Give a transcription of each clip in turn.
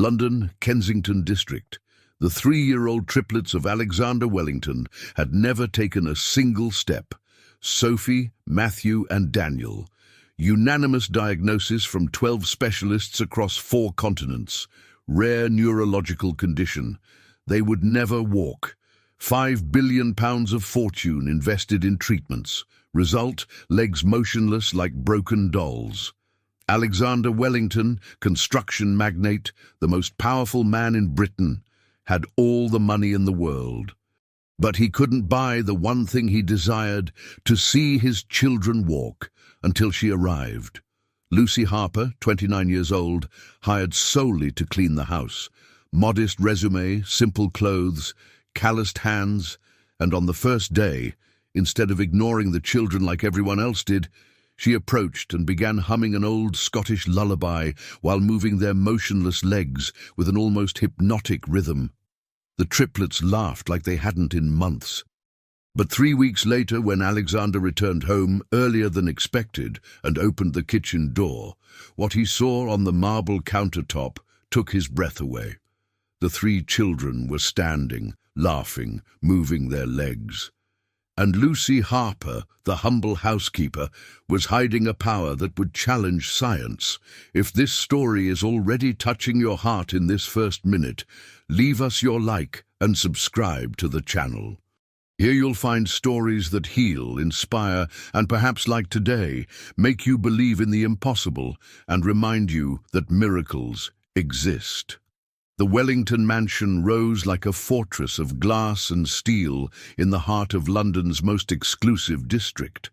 London, Kensington district. The 3-year-old triplets of Alexander Wellington had never taken a single step. Sophie, Matthew, and Daniel. Unanimous diagnosis from 12 specialists across 4 continents. Rare neurological condition. They would never walk. £5 billion of fortune invested in treatments. Result, legs motionless like broken dolls. Alexander Wellington, construction magnate, the most powerful man in Britain, had all the money in the world. But he couldn't buy the one thing he desired, to see his children walk, until she arrived. Lucy Harper, 29 years old, hired solely to clean the house. Modest resume, simple clothes, calloused hands, and on the first day, instead of ignoring the children like everyone else did, she approached and began humming an old Scottish lullaby while moving their motionless legs with an almost hypnotic rhythm. The triplets laughed like they hadn't in months. But 3 weeks later, when Alexander returned home earlier than expected and opened the kitchen door, what he saw on the marble countertop took his breath away. The 3 children were standing, laughing, moving their legs. And Lucy Harper, the humble housekeeper, was hiding a power that would challenge science. If this story is already touching your heart in this first minute, leave us your like and subscribe to the channel. Here you'll find stories that heal, inspire, and perhaps like today, make you believe in the impossible and remind you that miracles exist. The Wellington mansion rose like a fortress of glass and steel in the heart of London's most exclusive district.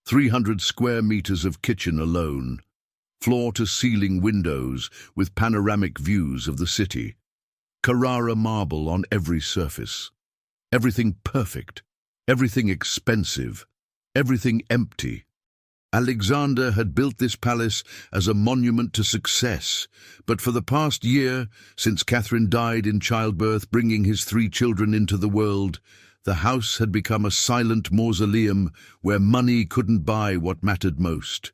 300 square meters of kitchen alone, floor-to-ceiling windows with panoramic views of the city. Carrara marble on every surface. Everything perfect, everything expensive, everything empty. Alexander had built this palace as a monument to success, but for the past year, since Catherine died in childbirth, bringing his 3 children into the world, the house had become a silent mausoleum where money couldn't buy what mattered most.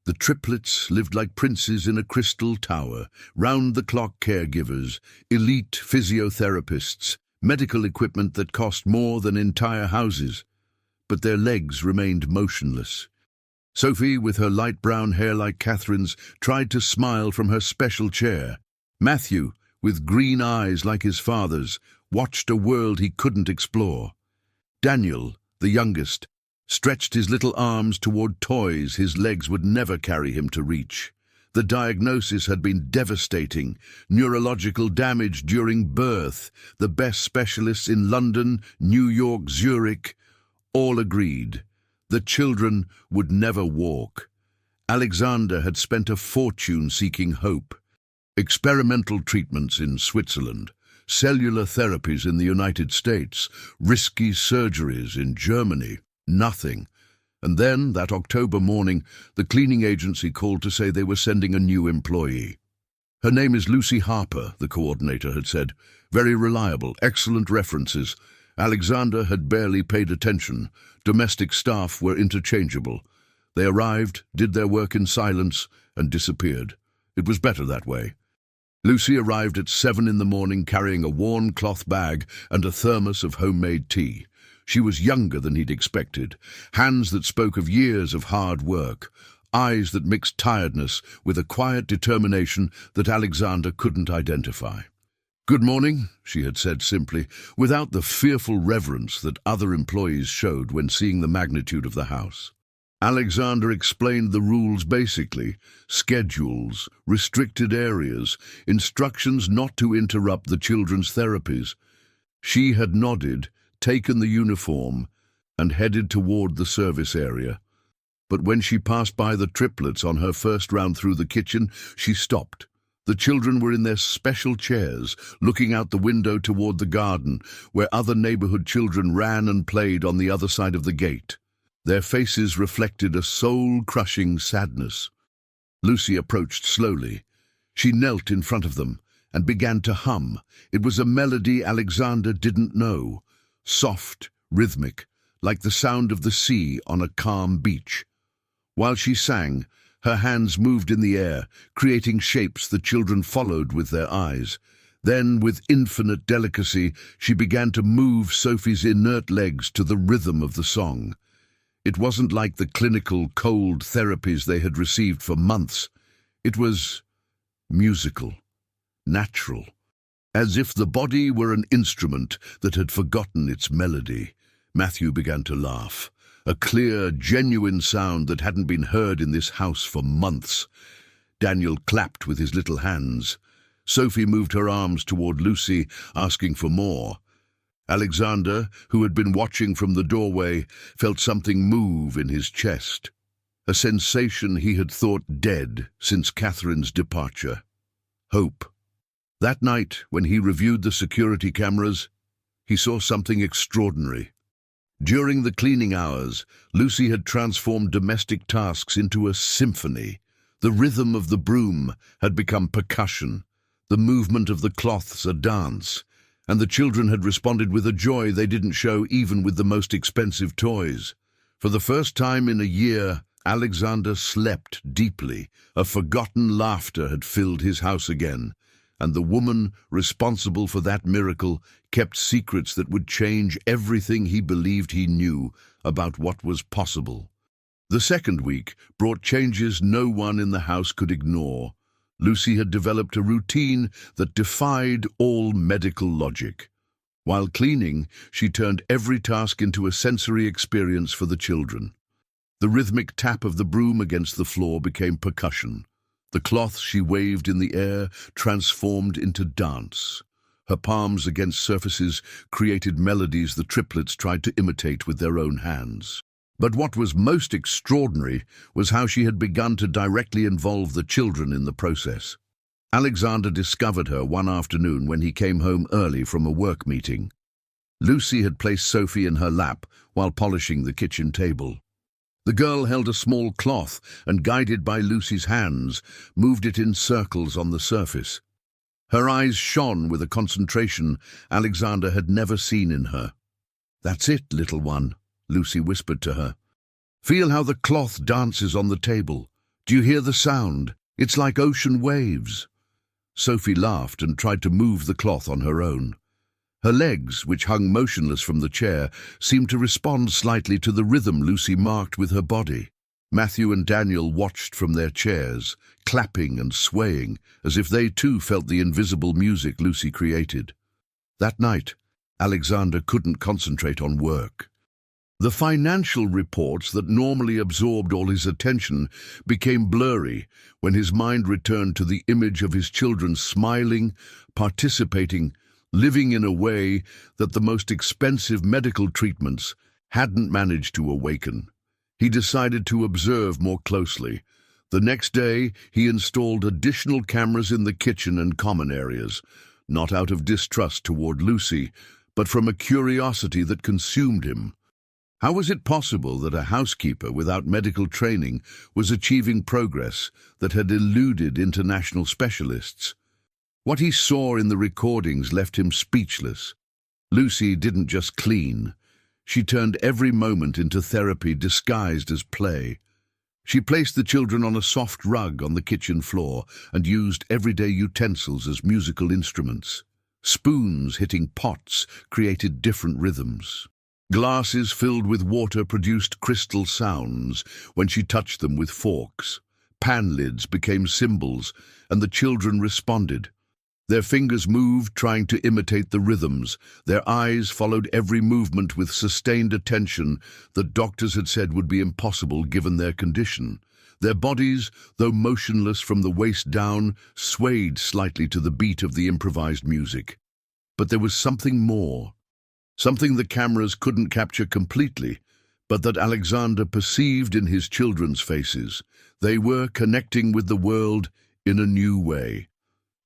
The triplets lived like princes in a crystal tower, round-the-clock caregivers, elite physiotherapists, medical equipment that cost more than entire houses. But their legs remained motionless. Sophie, with her light brown hair like Catherine's, tried to smile from her special chair. Matthew, with green eyes like his father's, watched a world he couldn't explore. Daniel, the youngest, stretched his little arms toward toys his legs would never carry him to reach. The diagnosis had been devastating. Neurological damage during birth. The best specialists in London, New York, Zurich, all agreed. The children would never walk. Alexander had spent a fortune seeking hope. Experimental treatments in Switzerland, cellular therapies in the United States, risky surgeries in Germany. Nothing. And then, that October morning, the cleaning agency called to say they were sending a new employee. Her name is Lucy Harper, the coordinator had said. Very reliable, excellent references. Alexander had barely paid attention. Domestic staff were interchangeable. They arrived, did their work in silence, and disappeared. It was better that way. Lucy arrived at 7 in the morning carrying a worn cloth bag and a thermos of homemade tea. She was younger than he'd expected, hands that spoke of years of hard work, eyes that mixed tiredness with a quiet determination that Alexander couldn't identify. "Good morning," she had said simply, without the fearful reverence that other employees showed when seeing the magnitude of the house. Alexander explained the rules basically: schedules, restricted areas, instructions not to interrupt the children's therapies. She had nodded, taken the uniform, and headed toward the service area. But when she passed by the triplets on her first round through the kitchen, she stopped. The children were in their special chairs, looking out the window toward the garden, where other neighborhood children ran and played on the other side of the gate. Their faces reflected a soul-crushing sadness. Lucy approached slowly. She knelt in front of them and began to hum. It was a melody Alexander didn't know. Soft, rhythmic, like the sound of the sea on a calm beach. While she sang, Her hands moved in the air, creating shapes the children followed with their eyes. Then, with infinite delicacy, she began to move Sophie's inert legs to the rhythm of the song. It wasn't like the clinical, cold therapies they had received for months. It was musical, natural, as if the body were an instrument that had forgotten its melody. Matthew began to laugh, a clear, genuine sound that hadn't been heard in this house for months. Daniel clapped with his little hands. Sophie moved her arms toward Lucy, asking for more. Alexander, who had been watching from the doorway, felt something move in his chest, a sensation he had thought dead since Catherine's departure. Hope. That night, when he reviewed the security cameras, he saw something extraordinary. During the cleaning hours, Lucy had transformed domestic tasks into a symphony. The rhythm of the broom had become percussion, the movement of the cloths a dance, and the children had responded with a joy they didn't show even with the most expensive toys. For the first time in a year, Alexander slept deeply. A forgotten laughter had filled his house again, and the woman responsible for that miracle kept secrets that would change everything he believed he knew about what was possible. The second week brought changes no one in the house could ignore. Lucy had developed a routine that defied all medical logic. While cleaning, she turned every task into a sensory experience for the children. The rhythmic tap of the broom against the floor became percussion. The cloth she waved in the air transformed into dance. Her palms against surfaces created melodies the triplets tried to imitate with their own hands. But what was most extraordinary was how she had begun to directly involve the children in the process. Alexander discovered her one afternoon when he came home early from a work meeting. Lucy had placed Sophie in her lap while polishing the kitchen table. The girl held a small cloth and, guided by Lucy's hands, moved it in circles on the surface. Her eyes shone with a concentration Alexander had never seen in her. "That's it, little one," Lucy whispered to her. "Feel how the cloth dances on the table. Do you hear the sound? It's like ocean waves." Sophie laughed and tried to move the cloth on her own. Her legs, which hung motionless from the chair, seemed to respond slightly to the rhythm Lucy marked with her body. Matthew and Daniel watched from their chairs, clapping and swaying, as if they too felt the invisible music Lucy created. That night, Alexander couldn't concentrate on work. The financial reports that normally absorbed all his attention became blurry when his mind returned to the image of his children smiling, participating, living in a way that the most expensive medical treatments hadn't managed to awaken. He decided to observe more closely. The next day, he installed additional cameras in the kitchen and common areas, not out of distrust toward Lucy, but from a curiosity that consumed him. How was it possible that a housekeeper without medical training was achieving progress that had eluded international specialists? What he saw in the recordings left him speechless. Lucy didn't just clean. She turned every moment into therapy disguised as play. She placed the children on a soft rug on the kitchen floor and used everyday utensils as musical instruments. Spoons hitting pots created different rhythms. Glasses filled with water produced crystal sounds when she touched them with forks. Pan lids became cymbals, and the children responded. Their fingers moved, trying to imitate the rhythms. Their eyes followed every movement with sustained attention that doctors had said would be impossible given their condition. Their bodies, though motionless from the waist down, swayed slightly to the beat of the improvised music. But there was something more. Something the cameras couldn't capture completely, but that Alexander perceived in his children's faces. They were connecting with the world in a new way.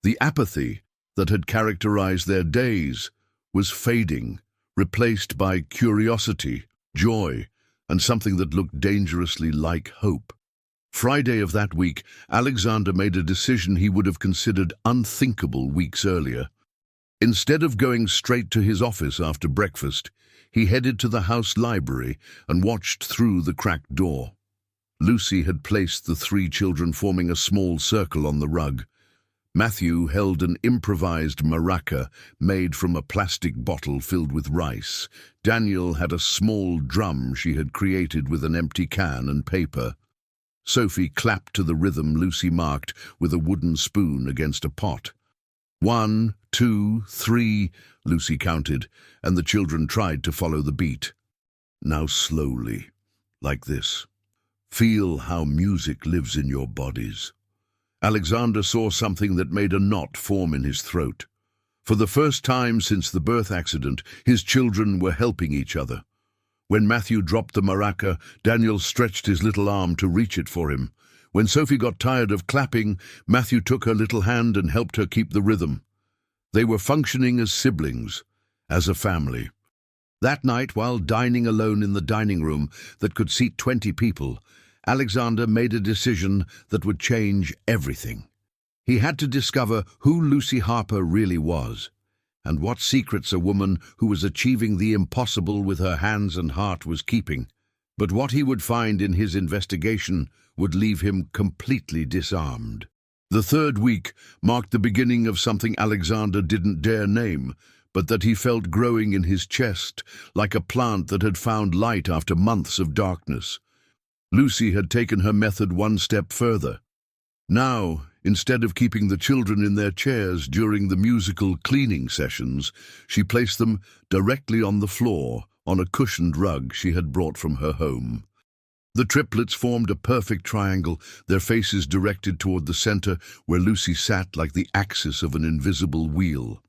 The apathy that had characterized their days was fading, replaced by curiosity, joy, and something that looked dangerously like hope. Friday of that week, Alexander made a decision he would have considered unthinkable weeks earlier. Instead of going straight to his office after breakfast, he headed to the house library and watched through the cracked door. Lucy had placed the three children forming a small circle on the rug. Matthew held an improvised maraca made from a plastic bottle filled with rice. Daniel had a small drum she had created with an empty can and paper. Sophie clapped to the rhythm Lucy marked with a wooden spoon against a pot. 1, 2, 3, Lucy counted, and the children tried to follow the beat. Now slowly, like this. Feel how music lives in your bodies. Alexander saw something that made a knot form in his throat. For the first time since the birth accident, his children were helping each other. When Matthew dropped the maraca, Daniel stretched his little arm to reach it for him. When Sophie got tired of clapping, Matthew took her little hand and helped her keep the rhythm. They were functioning as siblings, as a family. That night, while dining alone in the dining room that could seat 20 people, Alexander made a decision that would change everything. He had to discover who Lucy Harper really was, and what secrets a woman who was achieving the impossible with her hands and heart was keeping. But what he would find in his investigation would leave him completely disarmed. The third week marked the beginning of something Alexander didn't dare name, but that he felt growing in his chest, like a plant that had found light after months of darkness. Lucy had taken her method one step further. Now, instead of keeping the children in their chairs during the musical cleaning sessions, she placed them directly on the floor, on a cushioned rug she had brought from her home. The triplets formed a perfect triangle, their faces directed toward the center, where Lucy sat like the axis of an invisible wheel.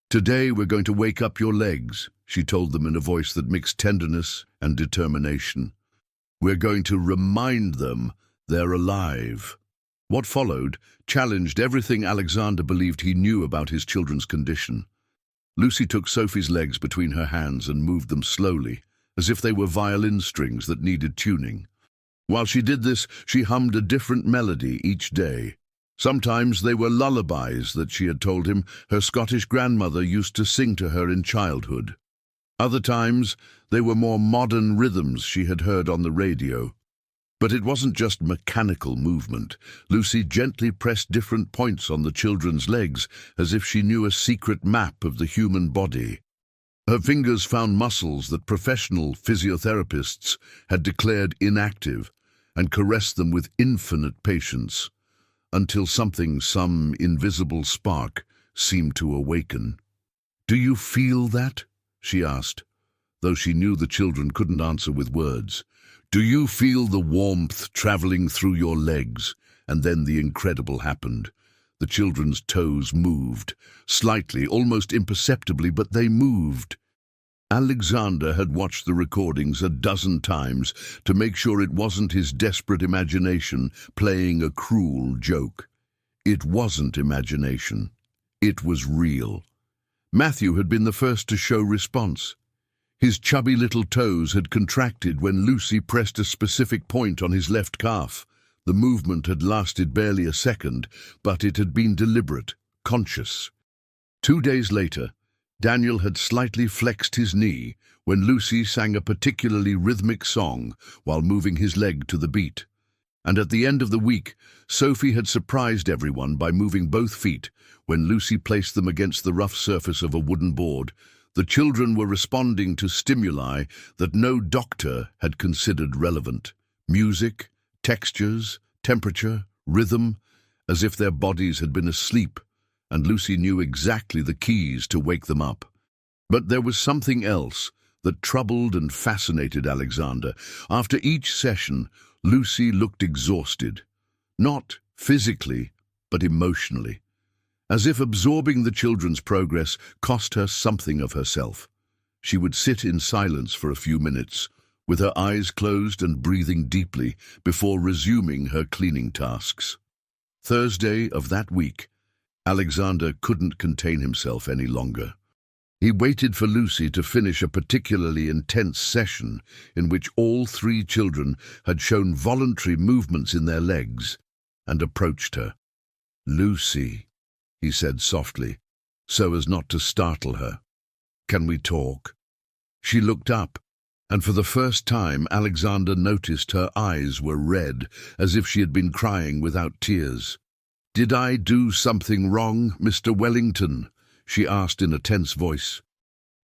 "Today we're going to wake up your legs," she told them in a voice that mixed tenderness and determination. "We're going to remind them they're alive." What followed challenged everything Alexander believed he knew about his children's condition. Lucy took Sophie's legs between her hands and moved them slowly, as if they were violin strings that needed tuning. While she did this, she hummed a different melody each day. Sometimes they were lullabies that she had told him her Scottish grandmother used to sing to her in childhood. Other times, they were more modern rhythms she had heard on the radio. But it wasn't just mechanical movement. Lucy gently pressed different points on the children's legs, as if she knew a secret map of the human body. Her fingers found muscles that professional physiotherapists had declared inactive, and caressed them with infinite patience, until some invisible spark, seemed to awaken. "Do you feel that?" she asked, though she knew the children couldn't answer with words. "Do you feel the warmth traveling through your legs?" And then the incredible happened. The children's toes moved, slightly, almost imperceptibly, but they moved. Alexander had watched the recordings a dozen times to make sure it wasn't his desperate imagination playing a cruel joke. It wasn't imagination. It was real. Matthew had been the first to show response. His chubby little toes had contracted when Lucy pressed a specific point on his left calf. The movement had lasted barely a second, but it had been deliberate, conscious. 2 days later, Daniel had slightly flexed his knee when Lucy sang a particularly rhythmic song while moving his leg to the beat. And at the end of the week, Sophie had surprised everyone by moving both feet when Lucy placed them against the rough surface of a wooden board. The children were responding to stimuli that no doctor had considered relevant. Music, textures, temperature, rhythm, as if their bodies had been asleep, and Lucy knew exactly the keys to wake them up. But there was something else that troubled and fascinated Alexander. After each session, Lucy looked exhausted, not physically, but emotionally, as if absorbing the children's progress cost her something of herself. She would sit in silence for a few minutes, with her eyes closed and breathing deeply, before resuming her cleaning tasks. Thursday of that week, Alexander couldn't contain himself any longer. He waited for Lucy to finish a particularly intense session in which all 3 children had shown voluntary movements in their legs, and approached her. "Lucy," he said softly, so as not to startle her. "Can we talk?" She looked up, And for the first time, Alexander noticed her eyes were red, as if she had been crying without tears. "Did I do something wrong, Mr. Wellington?" she asked in a tense voice.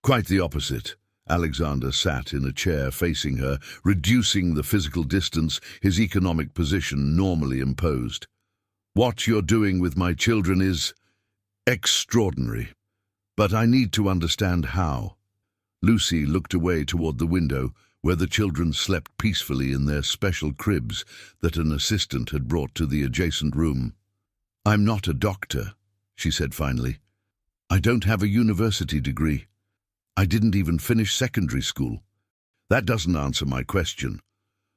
"Quite the opposite." Alexander sat in a chair facing her, reducing the physical distance his economic position normally imposed. "What you're doing with my children is extraordinary. But I need to understand how." Lucy looked away toward the window, where the children slept peacefully in their special cribs that an assistant had brought to the adjacent room. "I'm not a doctor," she said finally. "I don't have a university degree. I didn't even finish secondary school. That doesn't answer my question."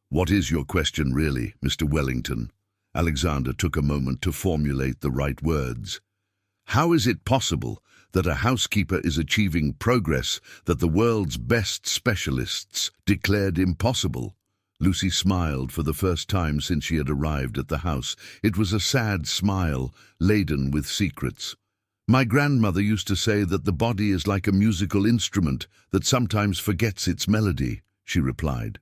"What is your question really, Mr. Wellington?" Alexander took a moment to formulate the right words. "How is it possible that a housekeeper is achieving progress that the world's best specialists declared impossible?" Lucy smiled for the first time since she had arrived at the house. It was a sad smile, laden with secrets. "My grandmother used to say that the body is like a musical instrument that sometimes forgets its melody," she replied.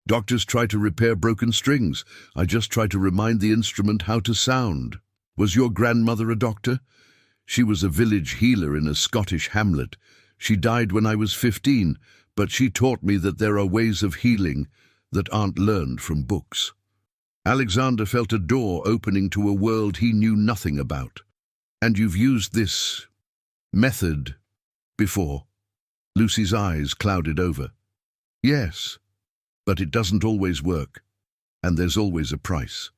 "Doctors try to repair broken strings. I just try to remind the instrument how to sound." "Was your grandmother a doctor?" "She was a village healer in a Scottish hamlet. She died when I was 15, but she taught me that there are ways of healing that aren't learned from books." Alexander felt a door opening to a world he knew nothing about. "And you've used this method before?" Lucy's eyes clouded over. "Yes, but it doesn't always work, and there's always a price."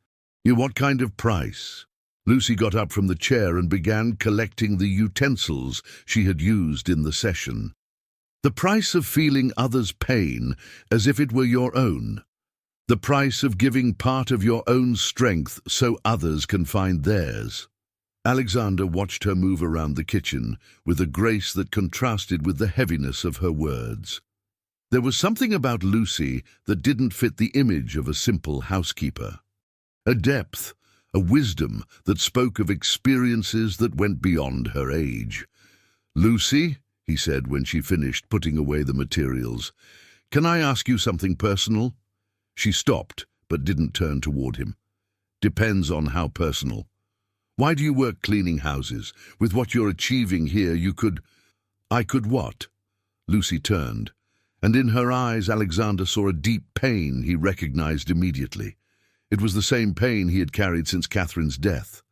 "What kind of price?" Lucy got up from the chair and began collecting the utensils she had used in the session. "The price of feeling others' pain as if it were your own. The price of giving part of your own strength so others can find theirs." Alexander watched her move around the kitchen with a grace that contrasted with the heaviness of her words. There was something about Lucy that didn't fit the image of a simple housekeeper. A depth, a wisdom that spoke of experiences that went beyond her age. "Lucy," he said when she finished putting away the materials, "can I ask you something personal?" She stopped, but didn't turn toward him. "Depends on how personal. Why do you work cleaning houses? With what you're achieving here, you could—" "I could what?" Lucy turned, and in her eyes Alexander saw a deep pain he recognized immediately. It was the same pain he had carried since Catherine's death.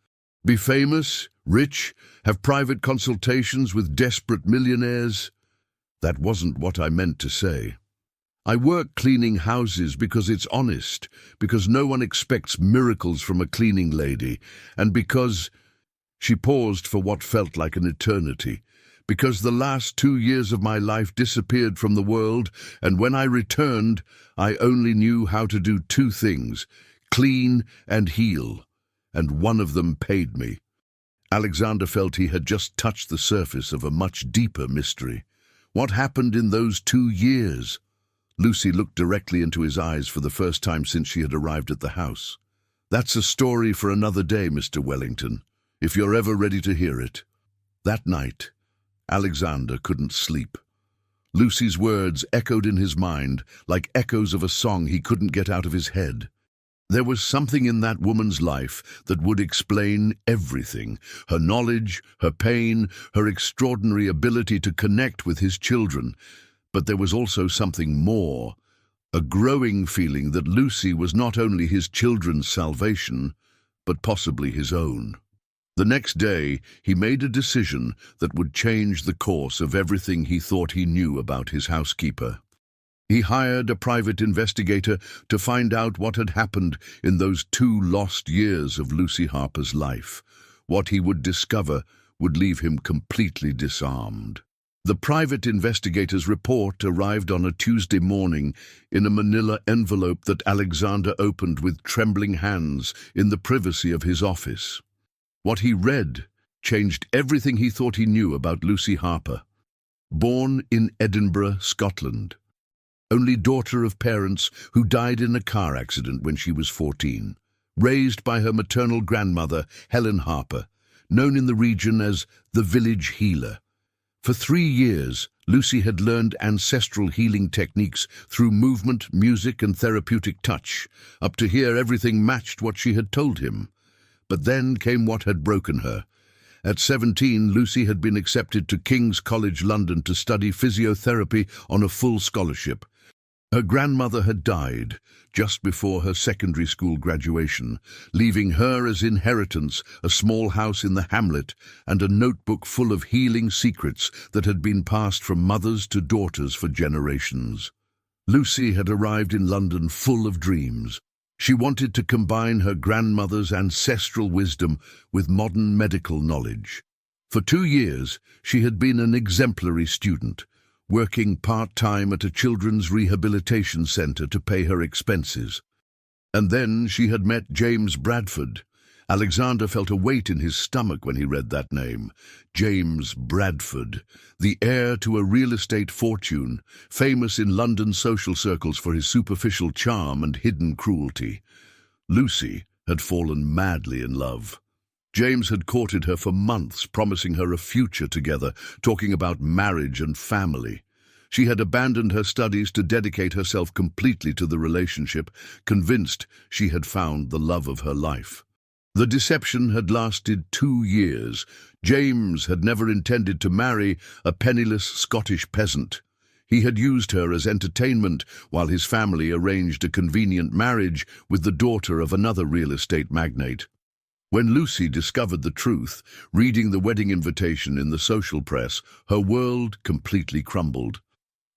"Be famous, rich, have private consultations with desperate millionaires?" "That wasn't what I meant to say. I work cleaning houses because it's honest, because no one expects miracles from a cleaning lady, and because—" She paused for what felt like an eternity. "Because the last 2 years of my life disappeared from the world, and when I returned, I only knew how to do 2 things, clean and heal, and one of them paid me." Alexander felt he had just touched the surface of a much deeper mystery. What happened in those 2 years? Lucy looked directly into his eyes for the first time since she had arrived at the house. "That's a story for another day, Mr. Wellington, if you're ever ready to hear it." That night, Alexander couldn't sleep. Lucy's words echoed in his mind like echoes of a song he couldn't get out of his head. There was something in that woman's life that would explain everything: her knowledge, her pain, her extraordinary ability to connect with his children. But there was also something more, a growing feeling that Lucy was not only his children's salvation, but possibly his own. The next day, he made a decision that would change the course of everything he thought he knew about his housekeeper. He hired a private investigator to find out what had happened in those 2 lost years of Lucy Harper's life. What he would discover would leave him completely disarmed. The private investigator's report arrived on a Tuesday morning in a manila envelope that Alexander opened with trembling hands in the privacy of his office. What he read changed everything he thought he knew about Lucy Harper. Born in Edinburgh, Scotland. Only daughter of parents who died in a car accident when she was 14. Raised by her maternal grandmother, Helen Harper, known in the region as the village healer. For 3 years, Lucy had learned ancestral healing techniques through movement, music, and therapeutic touch. Up to here, everything matched what she had told him. But then came what had broken her. At 17, Lucy had been accepted to King's College London to study physiotherapy on a full scholarship. Her grandmother had died just before her secondary school graduation, leaving her as inheritance a small house in the hamlet and a notebook full of healing secrets that had been passed from mothers to daughters for generations. Lucy had arrived in London full of dreams. She wanted to combine her grandmother's ancestral wisdom with modern medical knowledge. For 2 years, she had been an exemplary student, working part-time at a children's rehabilitation centre to pay her expenses. And then she had met James Bradford. Alexander felt a weight in his stomach when he read that name. James Bradford, the heir to a real estate fortune, famous in London social circles for his superficial charm and hidden cruelty. Lucy had fallen madly in love. James had courted her for months, promising her a future together, talking about marriage and family. She had abandoned her studies to dedicate herself completely to the relationship, convinced she had found the love of her life. The deception had lasted 2 years. James had never intended to marry a penniless Scottish peasant. He had used her as entertainment while his family arranged a convenient marriage with the daughter of another real estate magnate. When Lucy discovered the truth, reading the wedding invitation in the social press, her world completely crumbled.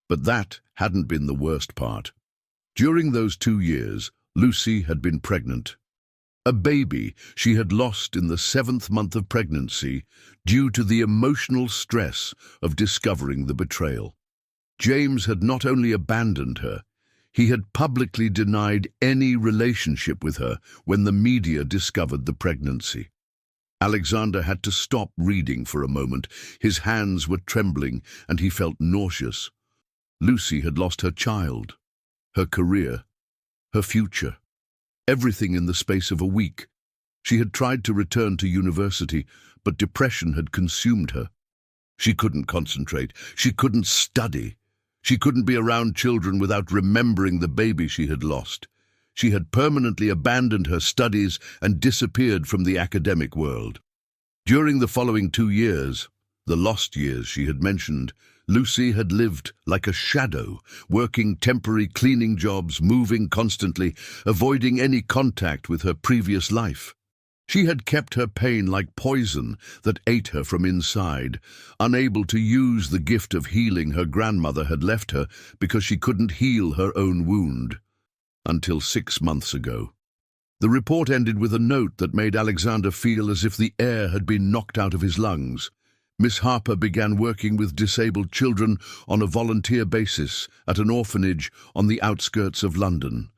But that hadn't been the worst part. During those 2 years, Lucy had been pregnant. A baby she had lost in the 7th month of pregnancy due to the emotional stress of discovering the betrayal. James had not only abandoned her, he had publicly denied any relationship with her when the media discovered the pregnancy. Alexander had to stop reading for a moment. His hands were trembling and he felt nauseous. Lucy had lost her child, her career, her future, everything in the space of a week. She had tried to return to university, but depression had consumed her. She couldn't concentrate. She couldn't study. She couldn't be around children without remembering the baby she had lost. She had permanently abandoned her studies and disappeared from the academic world. During the following 2 years, the lost years she had mentioned, Lucy had lived like a shadow, working temporary cleaning jobs, moving constantly, avoiding any contact with her previous life. She had kept her pain like poison that ate her from inside, unable to use the gift of healing her grandmother had left her because she couldn't heal her own wound. Until 6 months ago. The report ended with a note that made Alexander feel as if the air had been knocked out of his lungs. Miss Harper began working with disabled children on a volunteer basis at an orphanage on the outskirts of London.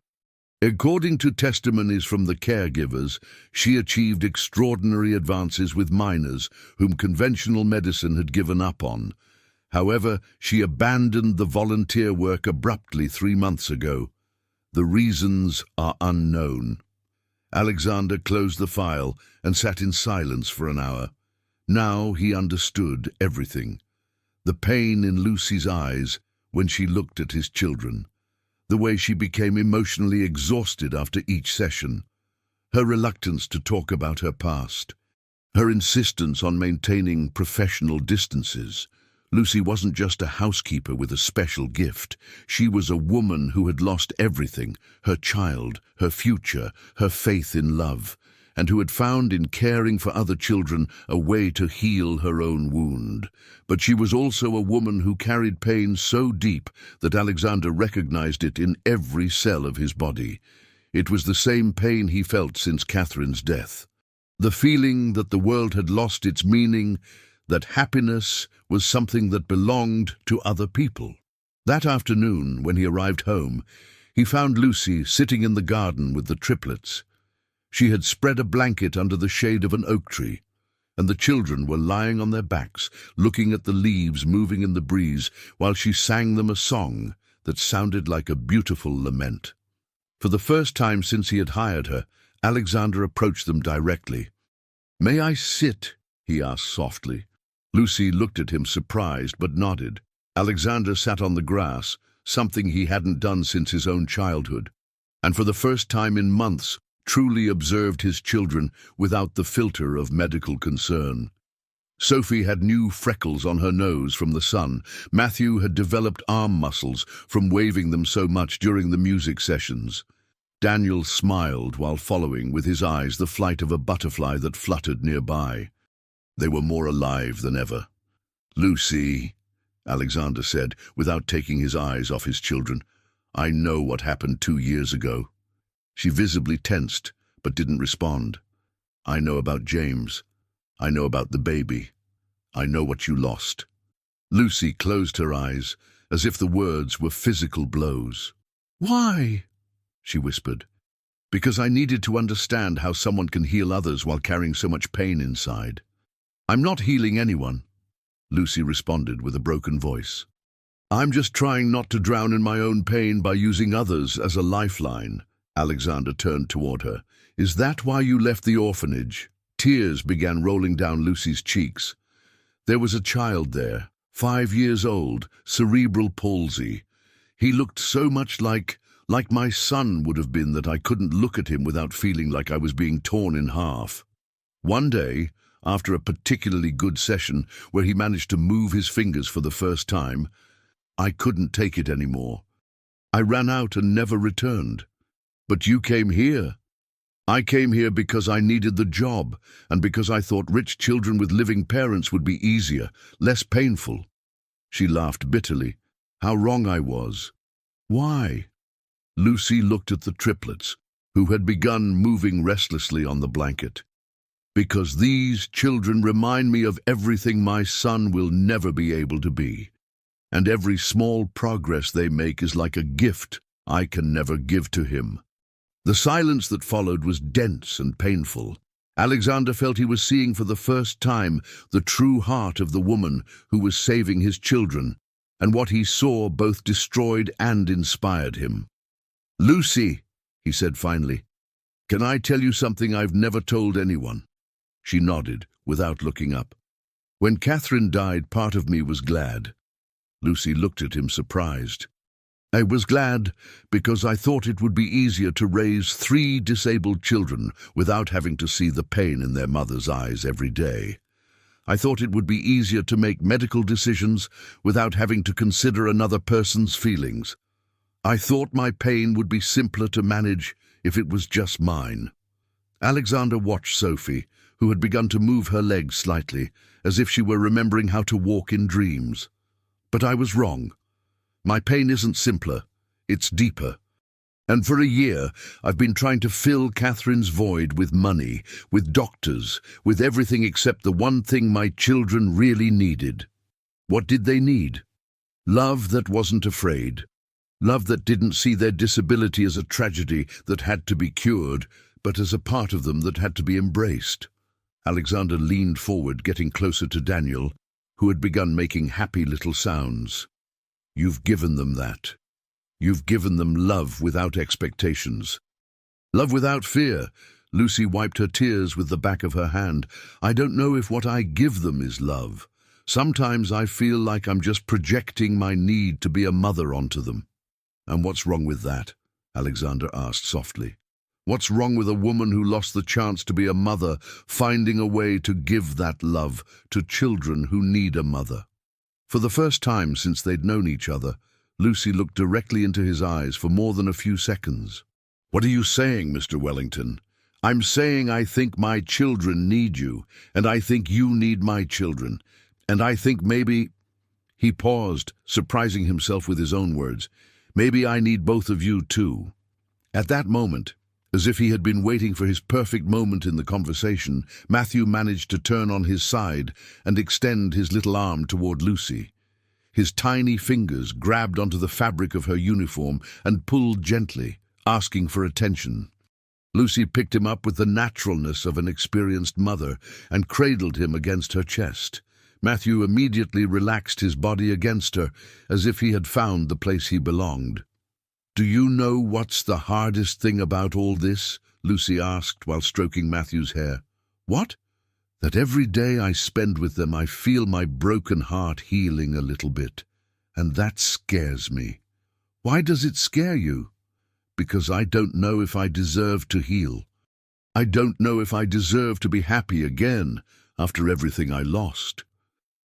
According to testimonies from the caregivers, she achieved extraordinary advances with minors whom conventional medicine had given up on. However, she abandoned the volunteer work abruptly 3 months ago. The reasons are unknown. Alexander closed the file and sat in silence for an hour. Now he understood everything. The pain in Lucy's eyes when she looked at his children. The way she became emotionally exhausted after each session. Her reluctance to talk about her past. Her insistence on maintaining professional distances. Lucy wasn't just a housekeeper with a special gift. She was a woman who had lost everything, her child, her future, her faith in love, and who had found in caring for other children a way to heal her own wound. But she was also a woman who carried pain so deep that Alexander recognized it in every cell of his body. It was the same pain he felt since Catherine's death. The feeling that the world had lost its meaning, that happiness was something that belonged to other people. That afternoon, when he arrived home, he found Lucy sitting in the garden with the triplets. She had spread a blanket under the shade of an oak tree, and the children were lying on their backs, looking at the leaves moving in the breeze, while she sang them a song that sounded like a beautiful lament. For the first time since he had hired her, Alexander approached them directly. "May I sit?" he asked softly. Lucy looked at him surprised but nodded. Alexander sat on the grass, something he hadn't done since his own childhood, and for the first time in months truly observed his children without the filter of medical concern. Sophie had new freckles on her nose from the sun. Matthew had developed arm muscles from waving them so much during the music sessions. Daniel smiled while following with his eyes the flight of a butterfly that fluttered nearby. They were more alive than ever. "Lucy," Alexander said, without taking his eyes off his children, "I know what happened 2 years ago." She visibly tensed, but didn't respond. "I know about James. I know about the baby. I know what you lost." Lucy closed her eyes, as if the words were physical blows. "Why?" she whispered. "Because I needed to understand how someone can heal others while carrying so much pain inside." "I'm not healing anyone," Lucy responded with a broken voice. "I'm just trying not to drown in my own pain by using others as a lifeline." Alexander turned toward her. "Is that why you left the orphanage?" Tears began rolling down Lucy's cheeks. There was a child there, 5 years old, cerebral palsy. He looked so much like my son would have been that I couldn't look at him without feeling like I was being torn in half. One day, after a particularly good session where he managed to move his fingers for the first time, I couldn't take it anymore. I ran out and never returned. But you came here. I came here because I needed the job, and because I thought rich children with living parents would be easier, less painful." She laughed bitterly. How wrong I was. "Why?" Lucy looked at the triplets, who had begun moving restlessly on the blanket. "Because these children remind me of everything my son will never be able to be. And every small progress they make is like a gift I can never give to him." The silence that followed was dense and painful. Alexander felt he was seeing for the first time the true heart of the woman who was saving his children, and what he saw both destroyed and inspired him. "Lucy," he said finally, "can I tell you something I've never told anyone?" She nodded, without looking up. "When Catherine died, part of me was glad." Lucy looked at him surprised. "I was glad because I thought it would be easier to raise 3 disabled children without having to see the pain in their mother's eyes every day. I thought it would be easier to make medical decisions without having to consider another person's feelings. I thought my pain would be simpler to manage if it was just mine." Alexander watched Sophie, who had begun to move her legs slightly, as if she were remembering how to walk in dreams. "But I was wrong. My pain isn't simpler, it's deeper. And for a year, I've been trying to fill Catherine's void with money, with doctors, with everything except the one thing my children really needed." What did they need? Love that wasn't afraid. Love that didn't see their disability as a tragedy that had to be cured, but as a part of them that had to be embraced. Alexander leaned forward, getting closer to Daniel, who had begun making happy little sounds. "You've given them that. You've given them love without expectations. Love without fear." Lucy wiped her tears with the back of her hand. "I don't know if what I give them is love. Sometimes I feel like I'm just projecting my need to be a mother onto them." "And what's wrong with that?" Alexander asked softly. "What's wrong with a woman who lost the chance to be a mother, finding a way to give that love to children who need a mother?" For the first time since they'd known each other, Lucy looked directly into his eyes for more than a few seconds. "What are you saying, Mr. Wellington?" "I'm saying I think my children need you, and I think you need my children, and I think maybe—" He paused, surprising himself with his own words. "Maybe I need both of you too." At that moment, as if he had been waiting for his perfect moment in the conversation, Matthew managed to turn on his side and extend his little arm toward Lucy. His tiny fingers grabbed onto the fabric of her uniform and pulled gently, asking for attention. Lucy picked him up with the naturalness of an experienced mother and cradled him against her chest. Matthew immediately relaxed his body against her, as if he had found the place he belonged. "Do you know what's the hardest thing about all this?" Lucy asked while stroking Matthew's hair. "What?" That every day I spend with them I feel my broken heart healing a little bit, and that scares me. Why does it scare you? Because I don't know if I deserve to heal. I don't know if I deserve to be happy again after everything I lost.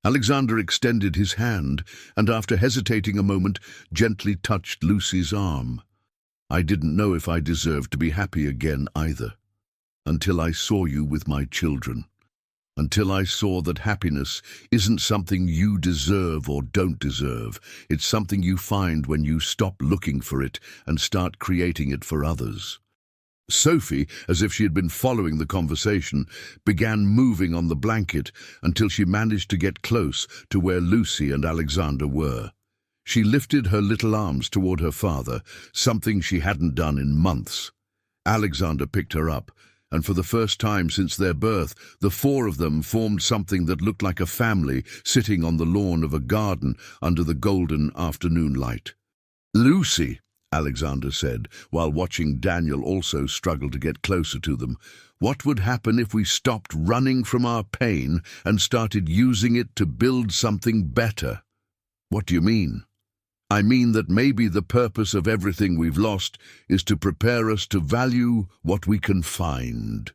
Alexander extended his hand and, after hesitating a moment, gently touched Lucy's arm. I didn't know if I deserved to be happy again either, until I saw you with my children. Until I saw that happiness isn't something you deserve or don't deserve. It's something you find when you stop looking for it and start creating it for others. Sophie, as if she had been following the conversation, began moving on the blanket until she managed to get close to where Lucy and Alexander were. She lifted her little arms toward her father, something she hadn't done in months. Alexander picked her up, and for the first time since their birth, the four of them formed something that looked like a family sitting on the lawn of a garden under the golden afternoon light. "Lucy," Alexander said, while watching Daniel also struggle to get closer to them, "what would happen if we stopped running from our pain and started using it to build something better?" "What do you mean?" "I mean that maybe the purpose of everything we've lost is to prepare us to value what we can find."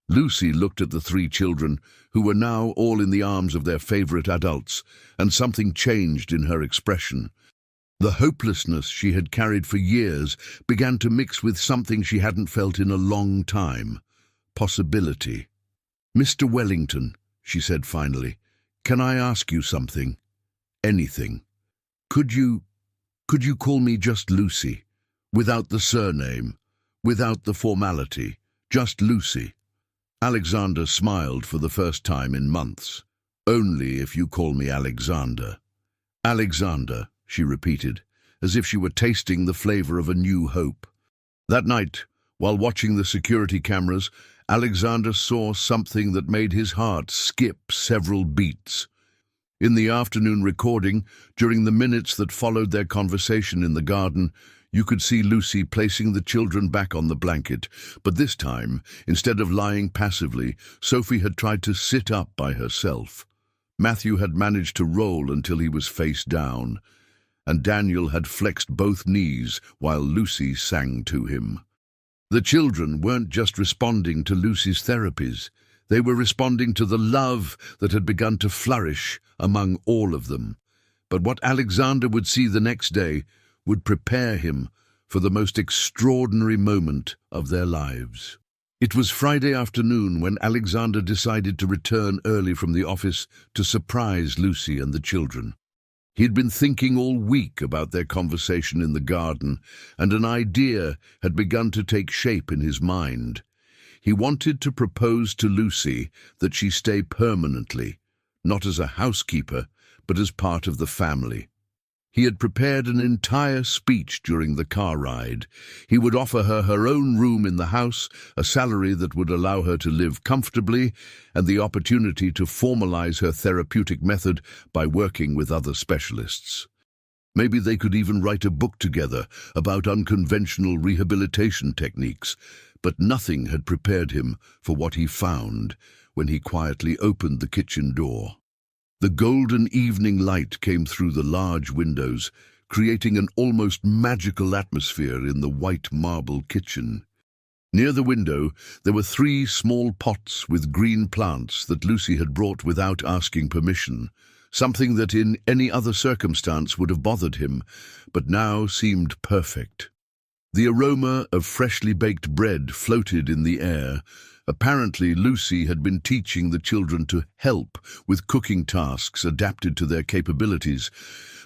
Lucy looked at the three children, who were now all in the arms of their favorite adults, and something changed in her expression. The hopelessness she had carried for years began to mix with something she hadn't felt in a long time: possibility. "Mr. Wellington," she said finally, "can I ask you something? Anything. Could you call me just Lucy, without the surname, without the formality, just Lucy?" Alexander smiled for the first time in months. "Only if you call me Alexander." "Alexander," she repeated, as if she were tasting the flavor of a new hope. That night, while watching the security cameras, Alexander saw something that made his heart skip several beats. In the afternoon recording, during the minutes that followed their conversation in the garden, you could see Lucy placing the children back on the blanket, but this time, instead of lying passively, Sophie had tried to sit up by herself. Matthew had managed to roll until he was face down, and Daniel had flexed both knees while Lucy sang to him. The children weren't just responding to Lucy's therapies. They were responding to the love that had begun to flourish among all of them. But what Alexander would see the next day would prepare him for the most extraordinary moment of their lives. It was Friday afternoon when Alexander decided to return early from the office to surprise Lucy and the children. He'd been thinking all week about their conversation in the garden, and an idea had begun to take shape in his mind. He wanted to propose to Lucy that she stay permanently, not as a housekeeper, but as part of the family. He had prepared an entire speech during the car ride. He would offer her her own room in the house, a salary that would allow her to live comfortably, and the opportunity to formalize her therapeutic method by working with other specialists. Maybe they could even write a book together about unconventional rehabilitation techniques, but nothing had prepared him for what he found when he quietly opened the kitchen door. The golden evening light came through the large windows, creating an almost magical atmosphere in the white marble kitchen. Near the window, there were 3 small pots with green plants that Lucy had brought without asking permission, something that in any other circumstance would have bothered him, but now seemed perfect. The aroma of freshly baked bread floated in the air. Apparently, Lucy had been teaching the children to help with cooking tasks adapted to their capabilities,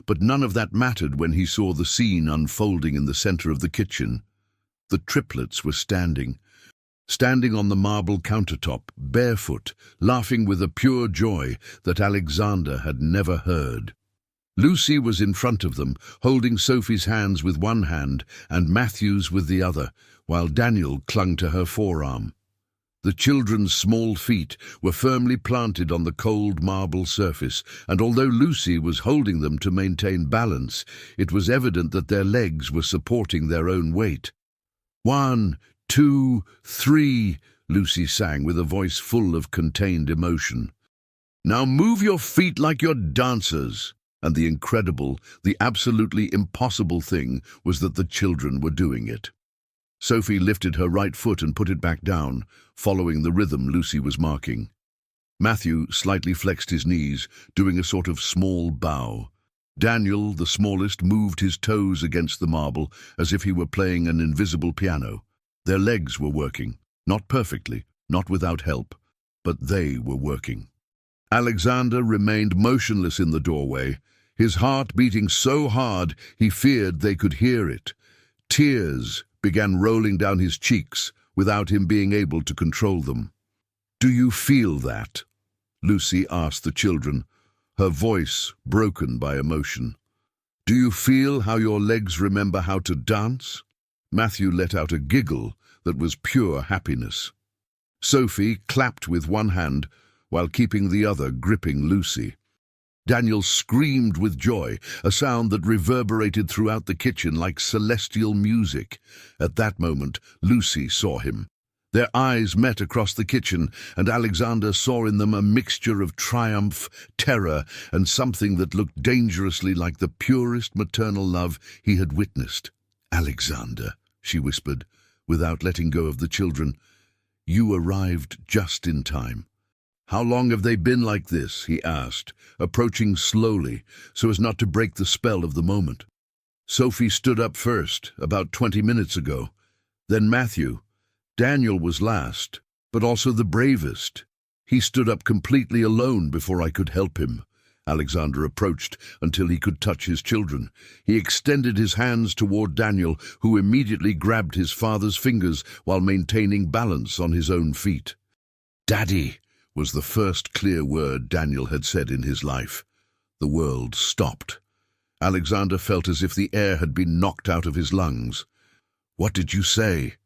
but none of that mattered when he saw the scene unfolding in the center of the kitchen. The triplets were standing on the marble countertop, barefoot, laughing with a pure joy that Alexander had never heard. Lucy was in front of them, holding Sophie's hands with one hand and Matthew's with the other, while Daniel clung to her forearm. The children's small feet were firmly planted on the cold marble surface, and although Lucy was holding them to maintain balance, it was evident that their legs were supporting their own weight. 1, 2, 3, Lucy sang with a voice full of contained emotion. "Now move your feet like you're dancers." And the incredible, the absolutely impossible thing was that the children were doing it. Sophie lifted her right foot and put it back down, following the rhythm Lucy was marking. Matthew slightly flexed his knees, doing a sort of small bow. Daniel, the smallest, moved his toes against the marble as if he were playing an invisible piano. Their legs were working, not perfectly, not without help, but they were working. Alexander remained motionless in the doorway, his heart beating so hard he feared they could hear it. Tears began rolling down his cheeks without him being able to control them. "Do you feel that?" Lucy asked the children, her voice broken by emotion. "Do you feel how your legs remember how to dance?" Matthew let out a giggle that was pure happiness. Sophie clapped with one hand while keeping the other gripping Lucy. Daniel screamed with joy, a sound that reverberated throughout the kitchen like celestial music. At that moment, Lucy saw him. Their eyes met across the kitchen, and Alexander saw in them a mixture of triumph, terror, and something that looked dangerously like the purest maternal love he had witnessed. "Alexander," she whispered, without letting go of the children, "you arrived just in time." "How long have they been like this?" he asked, approaching slowly so as not to break the spell of the moment. Sophie stood up first, about 20 minutes ago. Then Matthew. Daniel was last, but also the bravest. He stood up completely alone before I could help him. Alexander approached until he could touch his children. He extended his hands toward Daniel, who immediately grabbed his father's fingers while maintaining balance on his own feet. "Daddy," was the first clear word Daniel had said in his life. The world stopped. Alexander felt as if the air had been knocked out of his lungs. "What did you say?"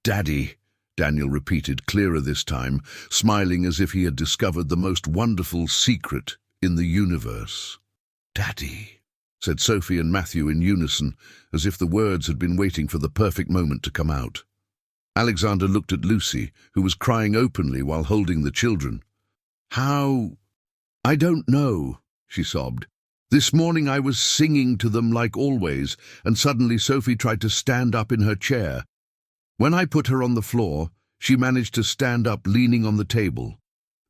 "Daddy," Daniel repeated, clearer this time, smiling as if he had discovered the most wonderful secret in the universe. "Daddy," said Sophie and Matthew in unison, as if the words had been waiting for the perfect moment to come out. Alexander looked at Lucy, who was crying openly while holding the children. "How?" "I don't know," she sobbed. "This morning I was singing to them like always, and suddenly Sophie tried to stand up in her chair. When I put her on the floor, she managed to stand up leaning on the table.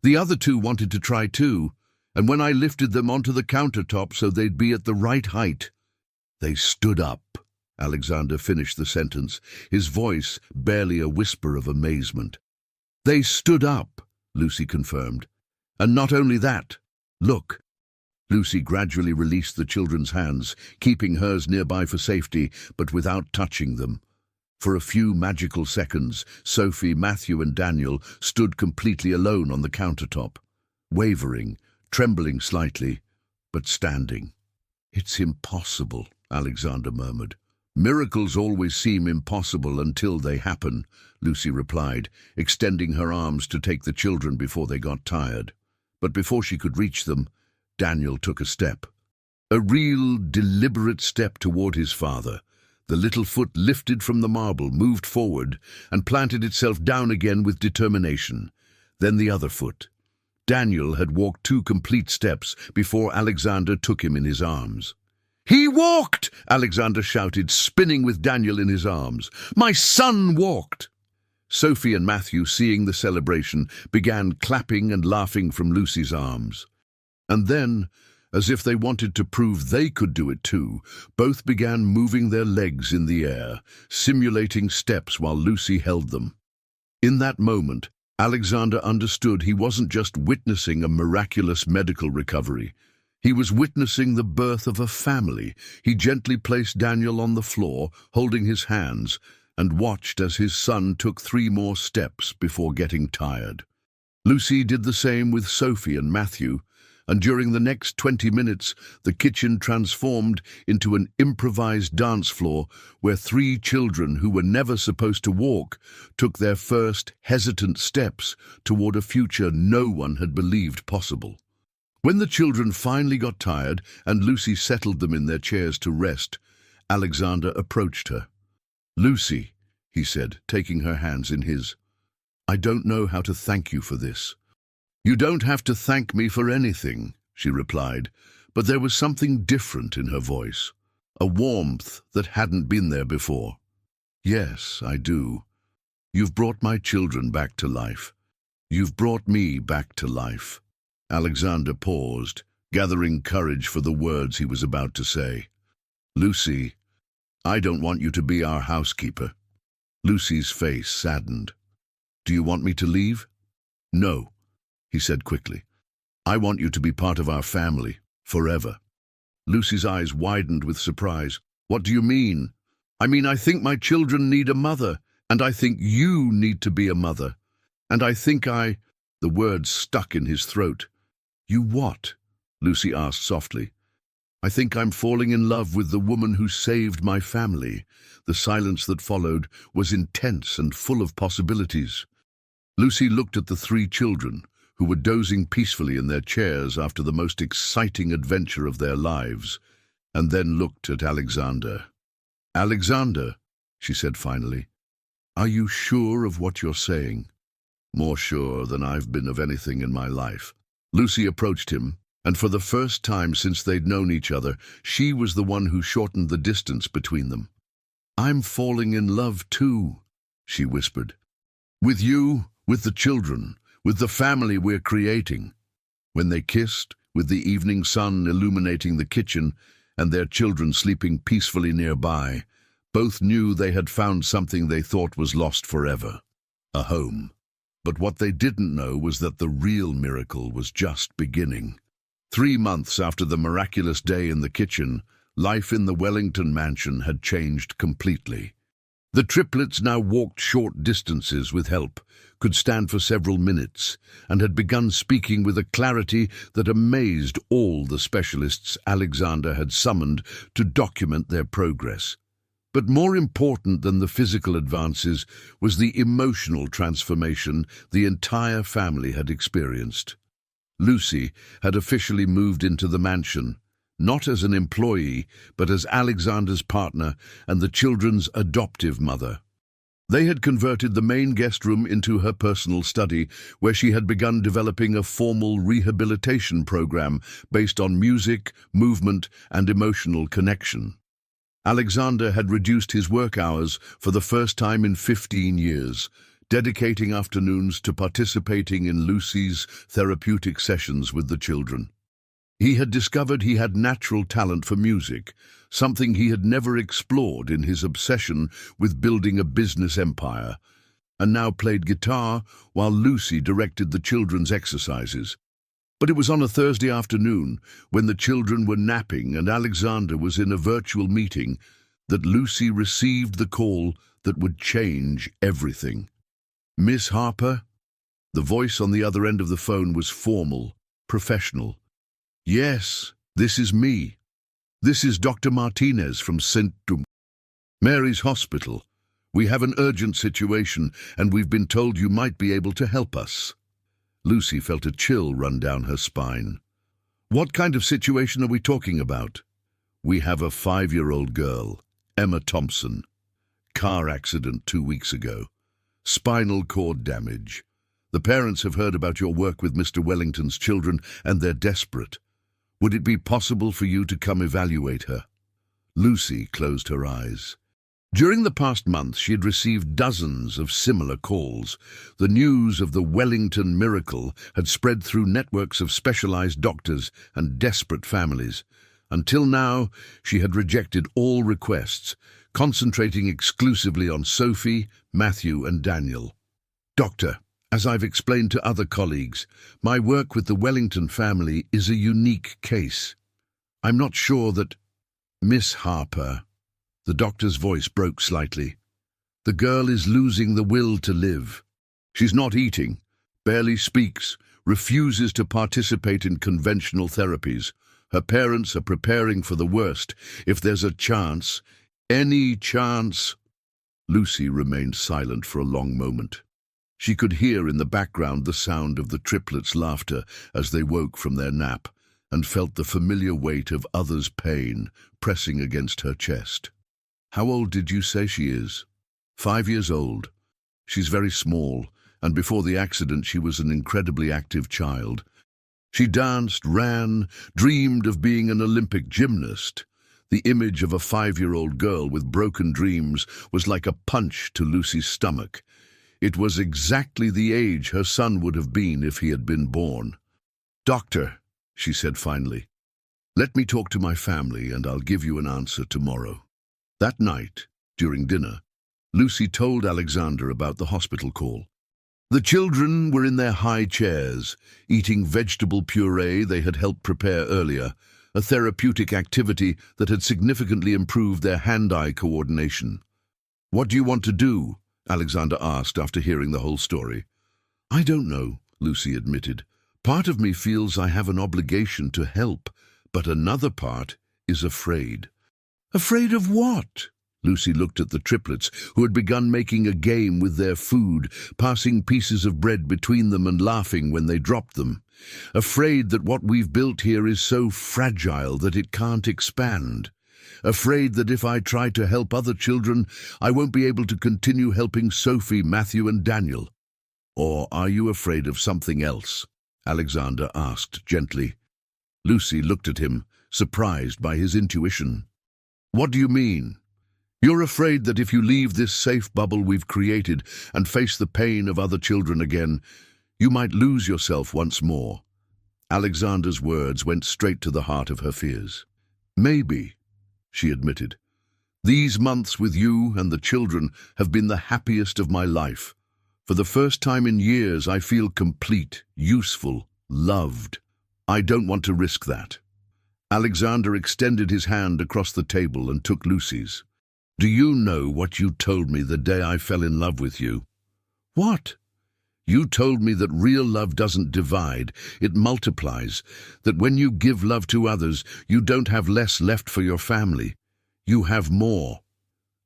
The other two wanted to try too, and when I lifted them onto the countertop so they'd be at the right height, they stood up." Alexander finished the sentence, his voice barely a whisper of amazement. "They stood up," Lucy confirmed. "And not only that, look." Lucy gradually released the children's hands, keeping hers nearby for safety, but without touching them. For a few magical seconds, Sophie, Matthew, and Daniel stood completely alone on the countertop, wavering, trembling slightly, but standing. "It's impossible," Alexander murmured. "Miracles always seem impossible until they happen," Lucy replied, extending her arms to take the children before they got tired. But before she could reach them, Daniel took a step. A real, deliberate step toward his father. The little foot lifted from the marble, moved forward, and planted itself down again with determination. Then the other foot. Daniel had walked 2 complete steps before Alexander took him in his arms. "He walked!" Alexander shouted, spinning with Daniel in his arms. "My son walked!" Sophie and Matthew, seeing the celebration, began clapping and laughing from Lucy's arms. And then, as if they wanted to prove they could do it too, both began moving their legs in the air, simulating steps while Lucy held them. In that moment, Alexander understood he wasn't just witnessing a miraculous medical recovery. He was witnessing the birth of a family. He gently placed Daniel on the floor, holding his hands, and watched as his son took 3 more steps before getting tired. Lucy did the same with Sophie and Matthew, and during the next 20 minutes, the kitchen transformed into an improvised dance floor where 3 children who were never supposed to walk took their first hesitant steps toward a future no one had believed possible. When the children finally got tired and Lucy settled them in their chairs to rest, Alexander approached her. "Lucy," he said, taking her hands in his, I don't know how to thank you for this." "You don't have to thank me for anything," she replied, but there was something different in her voice, a warmth that hadn't been there before. "Yes, I do. You've brought my children back to life. You've brought me back to life." Alexander paused, gathering courage for the words he was about to say. "Lucy, I don't want you to be our housekeeper." Lucy's face saddened. "Do you want me to leave?" "No," he said quickly. "I want you to be part of our family, forever." Lucy's eyes widened with surprise. "What do you mean?" "I mean, I think my children need a mother, and I think you need to be a mother. And I think I—" The words stuck in his throat. "You what?" Lucy asked softly. "I think I'm falling in love with the woman who saved my family." The silence that followed was intense and full of possibilities. Lucy looked at the three children, who were dozing peacefully in their chairs after the most exciting adventure of their lives, and then looked at Alexander. "Alexander," she said finally, "are you sure of what you're saying?" "More sure than I've been of anything in my life." Lucy approached him, and for the first time since they'd known each other, she was the one who shortened the distance between them. "I'm falling in love too," she whispered. "With you, with the children, with the family we're creating." When they kissed, with the evening sun illuminating the kitchen and their children sleeping peacefully nearby, both knew they had found something they thought was lost forever, a home. But what they didn't know was that the real miracle was just beginning. 3 months after the miraculous day in the kitchen, life in the Wellington mansion had changed completely. The triplets now walked short distances with help, could stand for several minutes, and had begun speaking with a clarity that amazed all the specialists Alexander had summoned to document their progress. But more important than the physical advances was the emotional transformation the entire family had experienced. Lucy had officially moved into the mansion, not as an employee, but as Alexander's partner and the children's adoptive mother. They had converted the main guest room into her personal study, where she had begun developing a formal rehabilitation program based on music, movement, and emotional connection. Alexander had reduced his work hours for the first time in 15 years, dedicating afternoons to participating in Lucy's therapeutic sessions with the children. He had discovered he had natural talent for music, something he had never explored in his obsession with building a business empire, and now played guitar while Lucy directed the children's exercises. But it was on a Thursday afternoon, when the children were napping and Alexander was in a virtual meeting, that Lucy received the call that would change everything. "Miss Harper?" The voice on the other end of the phone was formal, professional. "Yes, this is me. This is Dr. Martinez from St. Mary's Hospital. We have an urgent situation, and we've been told you might be able to help us." Lucy felt a chill run down her spine. "What kind of situation are we talking about?" "We have a 5-year-old girl, Emma Thompson. Car accident 2 weeks ago. Spinal cord damage. The parents have heard about your work with Mr. Wellington's children, and they're desperate. Would it be possible for you to come evaluate her?" Lucy closed her eyes. During the past month, she had received dozens of similar calls. The news of the Wellington miracle had spread through networks of specialized doctors and desperate families. Until now, she had rejected all requests, concentrating exclusively on Sophie, Matthew, and Daniel. "Doctor, as I've explained to other colleagues, my work with the Wellington family is a unique case. I'm not sure that—" "Miss Harper," the doctor's voice broke slightly, "the girl is losing the will to live. She's not eating, barely speaks, refuses to participate in conventional therapies. Her parents are preparing for the worst. If there's a chance, any chance—" Lucy remained silent for a long moment. She could hear in the background the sound of the triplets' laughter as they woke from their nap, and felt the familiar weight of others' pain pressing against her chest. "How old did you say she is?" 5 years old. She's very small, and before the accident she was an incredibly active child. She danced, ran, dreamed of being an Olympic gymnast. The image of a 5-year-old girl with broken dreams was like a punch to Lucy's stomach. It was exactly the age her son would have been if he had been born. "Doctor," she said finally, "let me talk to my family and I'll give you an answer tomorrow." That night, during dinner, Lucy told Alexander about the hospital call. The children were in their high chairs, eating vegetable puree they had helped prepare earlier, a therapeutic activity that had significantly improved their hand-eye coordination. "What do you want to do?" Alexander asked after hearing the whole story. "I don't know," Lucy admitted. "Part of me feels I have an obligation to help, but another part is afraid." "Afraid of what?" Lucy looked at the triplets, who had begun making a game with their food, passing pieces of bread between them and laughing when they dropped them. "Afraid that what we've built here is so fragile that it can't expand. Afraid that if I try to help other children, I won't be able to continue helping Sophie, Matthew, and Daniel." "Or are you afraid of something else?" Alexander asked gently. Lucy looked at him, surprised by his intuition. "What do you mean?" "You're afraid that if you leave this safe bubble we've created and face the pain of other children again, you might lose yourself once more." Alexander's words went straight to the heart of her fears. "Maybe," she admitted. "These months with you and the children have been the happiest of my life. For the first time in years, I feel complete, useful, loved. I don't want to risk that." Alexander extended his hand across the table and took Lucy's. "Do you know what you told me the day I fell in love with you?" "What?" "You told me that real love doesn't divide, it multiplies, that when you give love to others, you don't have less left for your family. You have more."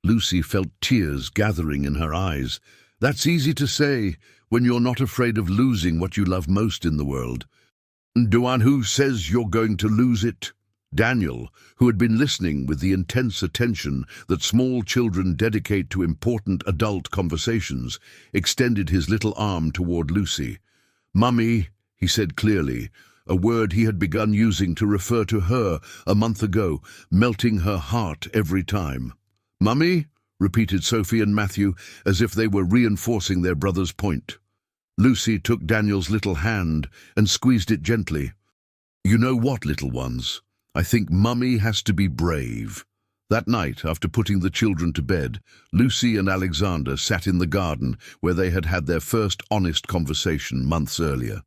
Lucy felt tears gathering in her eyes. "That's easy to say when you're not afraid of losing what you love most in the world." "Duan, who says you're going to lose it?" Daniel, who had been listening with the intense attention that small children dedicate to important adult conversations, extended his little arm toward Lucy. "Mummy," he said clearly, a word he had begun using to refer to her a month ago, melting her heart every time. "Mummy?" repeated Sophie and Matthew, as if they were reinforcing their brother's point. Lucy took Daniel's little hand and squeezed it gently. "You know what, little ones? I think Mummy has to be brave." That night, after putting the children to bed, Lucy and Alexander sat in the garden where they had had their first honest conversation months earlier.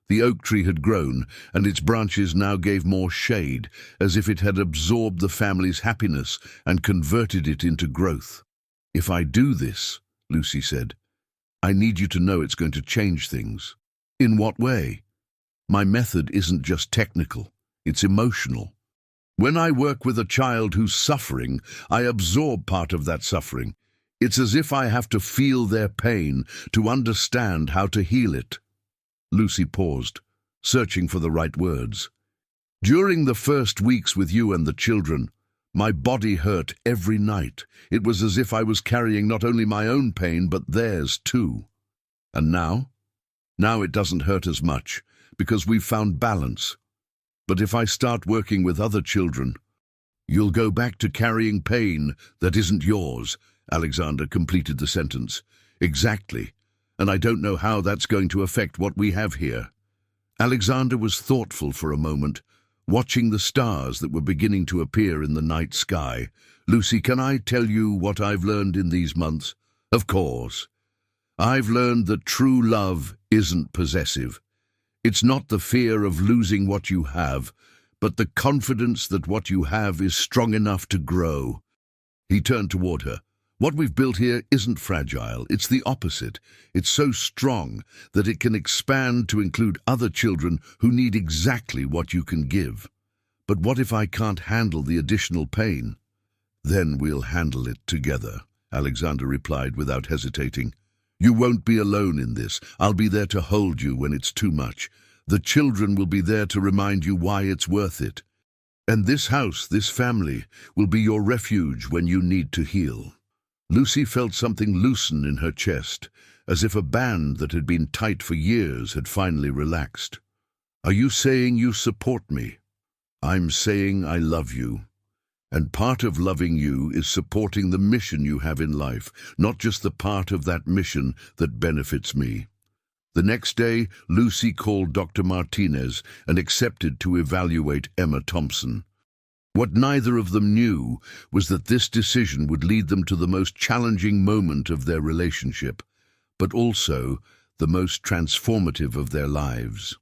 The oak tree had grown, and its branches now gave more shade, as if it had absorbed the family's happiness and converted it into growth. "If I do this," Lucy said, "I need you to know it's going to change things." "In what way?" "My method isn't just technical. It's emotional. When I work with a child who's suffering, I absorb part of that suffering. It's as if I have to feel their pain to understand how to heal it." Lucy paused, searching for the right words. "During the first weeks with you and the children, my body hurt every night. It was as if I was carrying not only my own pain, but theirs too. And now? Now it doesn't hurt as much, because we've found balance. But if I start working with other children, you'll go back to carrying pain that isn't yours." Alexander completed the sentence. "Exactly. And I don't know how that's going to affect what we have here." Alexander was thoughtful for a moment, watching the stars that were beginning to appear in the night sky. "Lucy, can I tell you what I've learned in these months?" "Of course." "I've learned that true love isn't possessive. It's not the fear of losing what you have, but the confidence that what you have is strong enough to grow." He turned toward her. "What we've built here isn't fragile. It's the opposite. It's so strong that it can expand to include other children who need exactly what you can give. But what if I can't handle the additional pain?" "Then we'll handle it together," Alexander replied without hesitating. "You won't be alone in this. I'll be there to hold you when it's too much. The children will be there to remind you why it's worth it. And this house, this family, will be your refuge when you need to heal." Lucy felt something loosen in her chest, as if a band that had been tight for years had finally relaxed. "Are you saying you support me?" "I'm saying I love you. And part of loving you is supporting the mission you have in life, not just the part of that mission that benefits me." The next day, Lucy called Dr. Martinez and accepted to evaluate Emma Thompson. What neither of them knew was that this decision would lead them to the most challenging moment of their relationship, but also the most transformative of their lives.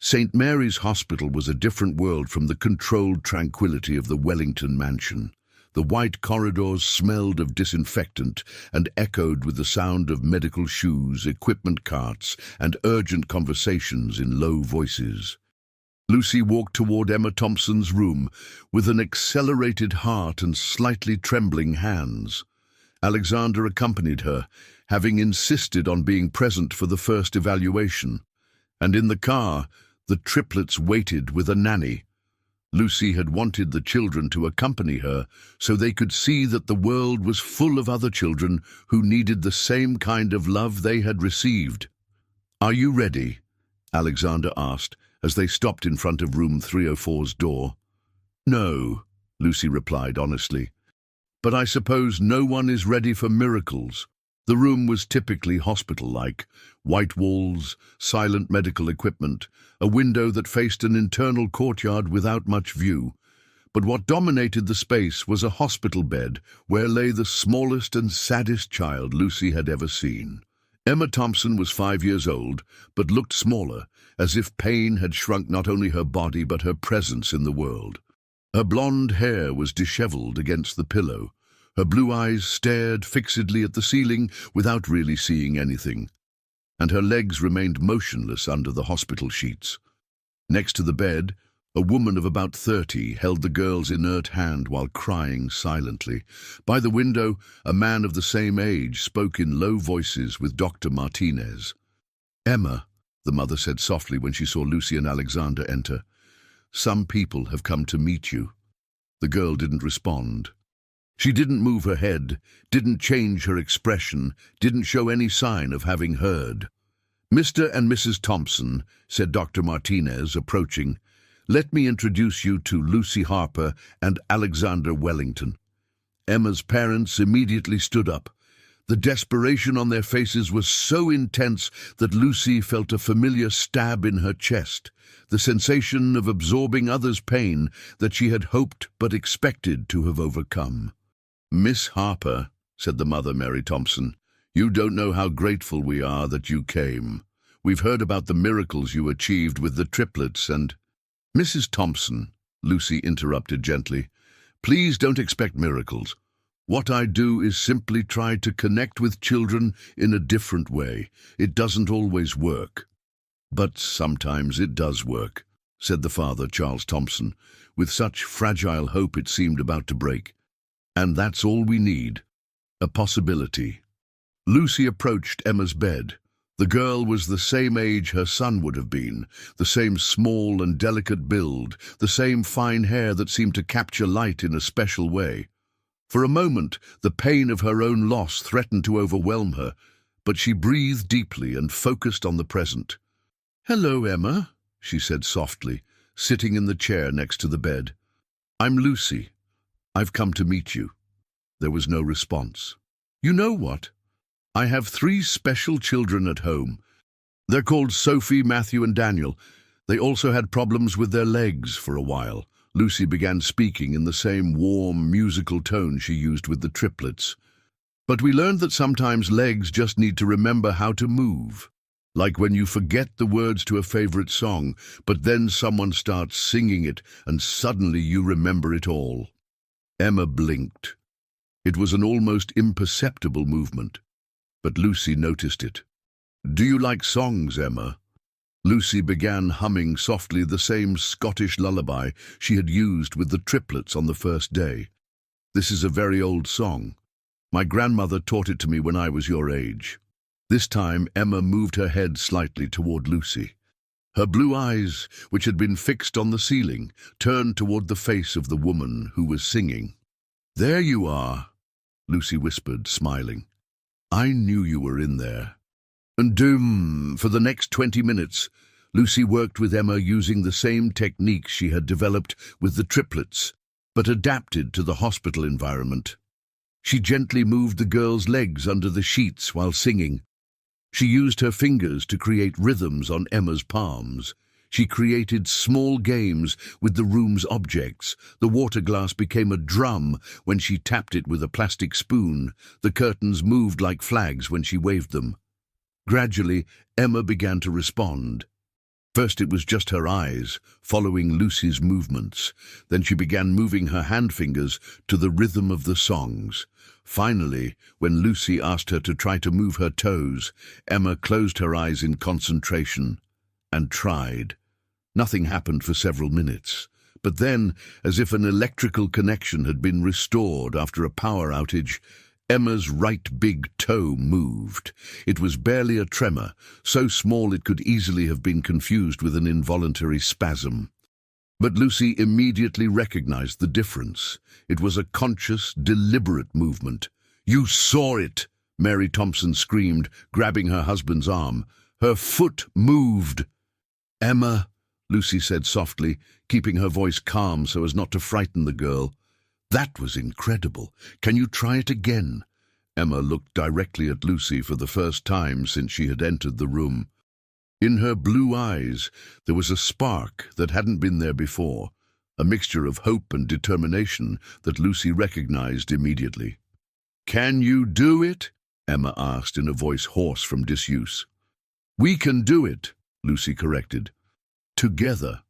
St. Mary's Hospital was a different world from the controlled tranquility of the Wellington mansion. The white corridors smelled of disinfectant and echoed with the sound of medical shoes, equipment carts, and urgent conversations in low voices. Lucy walked toward Emma Thompson's room with an accelerated heart and slightly trembling hands. Alexander accompanied her, having insisted on being present for the first evaluation. And in the car, the triplets waited with a nanny. Lucy had wanted the children to accompany her so they could see that the world was full of other children who needed the same kind of love they had received. "Are you ready?" Alexander asked as they stopped in front of room 304's door. "No," Lucy replied honestly. "But I suppose no one is ready for miracles." The room was typically hospital-like: white walls, silent medical equipment, a window that faced an internal courtyard without much view. But what dominated the space was a hospital bed where lay the smallest and saddest child Lucy had ever seen. Emma Thompson was 5 years old, but looked smaller, as if pain had shrunk not only her body but her presence in the world. Her blonde hair was disheveled against the pillow. Her blue eyes stared fixedly at the ceiling without really seeing anything, and her legs remained motionless under the hospital sheets. Next to the bed, a woman of about 30 held the girl's inert hand while crying silently. By the window, a man of the same age spoke in low voices with Dr. Martinez. "Emma," the mother said softly when she saw Lucy and Alexander enter, "some people have come to meet you." The girl didn't respond. She didn't move her head, didn't change her expression, didn't show any sign of having heard. "Mr. and Mrs. Thompson," said Dr. Martinez, approaching, "let me introduce you to Lucy Harper and Alexander Wellington." Emma's parents immediately stood up. The desperation on their faces was so intense that Lucy felt a familiar stab in her chest, the sensation of absorbing others' pain that she had hoped but expected to have overcome. "Miss Harper," said the mother, Mary Thompson, "you don't know how grateful we are that you came. We've heard about the miracles you achieved with the triplets and—" "Mrs. Thompson," Lucy interrupted gently, "please don't expect miracles. What I do is simply try to connect with children in a different way. It doesn't always work." "But sometimes it does work," said the father, Charles Thompson, with such fragile hope it seemed about to break. "And that's all we need, a possibility." Lucy approached Emma's bed. The girl was the same age her son would have been, the same small and delicate build, the same fine hair that seemed to capture light in a special way. For a moment, the pain of her own loss threatened to overwhelm her, but she breathed deeply and focused on the present. "Hello, Emma," she said softly, sitting in the chair next to the bed. "I'm Lucy. I've come to meet you." There was no response. "You know what? I have 3 special children at home. They're called Sophie, Matthew, and Daniel. They also had problems with their legs for a while." Lucy began speaking in the same warm, musical tone she used with the triplets. "But we learned that sometimes legs just need to remember how to move. Like when you forget the words to a favorite song, but then someone starts singing it and suddenly you remember it all." Emma blinked. It was an almost imperceptible movement, but Lucy noticed it. "Do you like songs, Emma?" Lucy began humming softly the same Scottish lullaby she had used with the triplets on the first day. "This is a very old song. My grandmother taught it to me when I was your age." This time Emma moved her head slightly toward Lucy. Her blue eyes, which had been fixed on the ceiling, turned toward the face of the woman who was singing. "There you are," Lucy whispered, smiling. "I knew you were in there." And for the next 20 minutes, Lucy worked with Emma using the same techniques she had developed with the triplets, but adapted to the hospital environment. She gently moved the girl's legs under the sheets while singing. She used her fingers to create rhythms on Emma's palms. She created small games with the room's objects. The water glass became a drum when she tapped it with a plastic spoon. The curtains moved like flags when she waved them. Gradually, Emma began to respond. First it was just her eyes, following Lucy's movements. Then she began moving her hand fingers to the rhythm of the songs. Finally, when Lucy asked her to try to move her toes, Emma closed her eyes in concentration and tried. Nothing happened for several minutes. But then, as if an electrical connection had been restored after a power outage, Emma's right big toe moved. It was barely a tremor, so small it could easily have been confused with an involuntary spasm. But Lucy immediately recognized the difference. It was a conscious, deliberate movement. "You saw it!" Mary Thompson screamed, grabbing her husband's arm. "Her foot moved!" "Emma," Lucy said softly, keeping her voice calm so as not to frighten the girl. "That was incredible. Can you try it again?" Emma looked directly at Lucy for the first time since she had entered the room. In her blue eyes, there was a spark that hadn't been there before, a mixture of hope and determination that Lucy recognized immediately. "Can you do it?" Emma asked in a voice hoarse from disuse. "We can do it," Lucy corrected. "Together."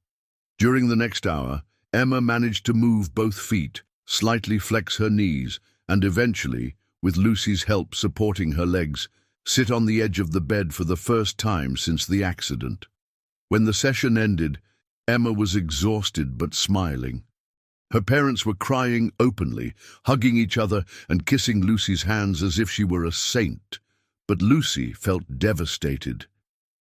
During the next hour, Emma managed to move both feet, slightly flex her knees, and eventually, with Lucy's help supporting her legs, sit on the edge of the bed for the first time since the accident. When the session ended, Emma was exhausted but smiling. Her parents were crying openly, hugging each other and kissing Lucy's hands as if she were a saint. But Lucy felt devastated.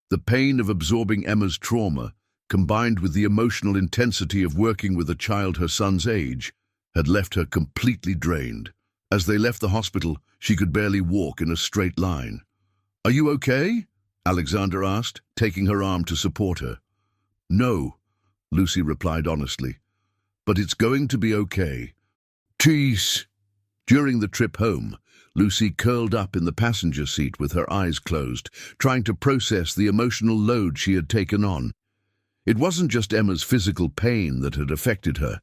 The pain of absorbing Emma's trauma, combined with the emotional intensity of working with a child her son's age, had left her completely drained. As they left the hospital, she could barely walk in a straight line. "Are you okay?" Alexander asked, taking her arm to support her. "No," Lucy replied honestly, "but it's going to be okay." "Jeez." During the trip home, Lucy curled up in the passenger seat with her eyes closed, trying to process the emotional load she had taken on. It wasn't just Emma's physical pain that had affected her.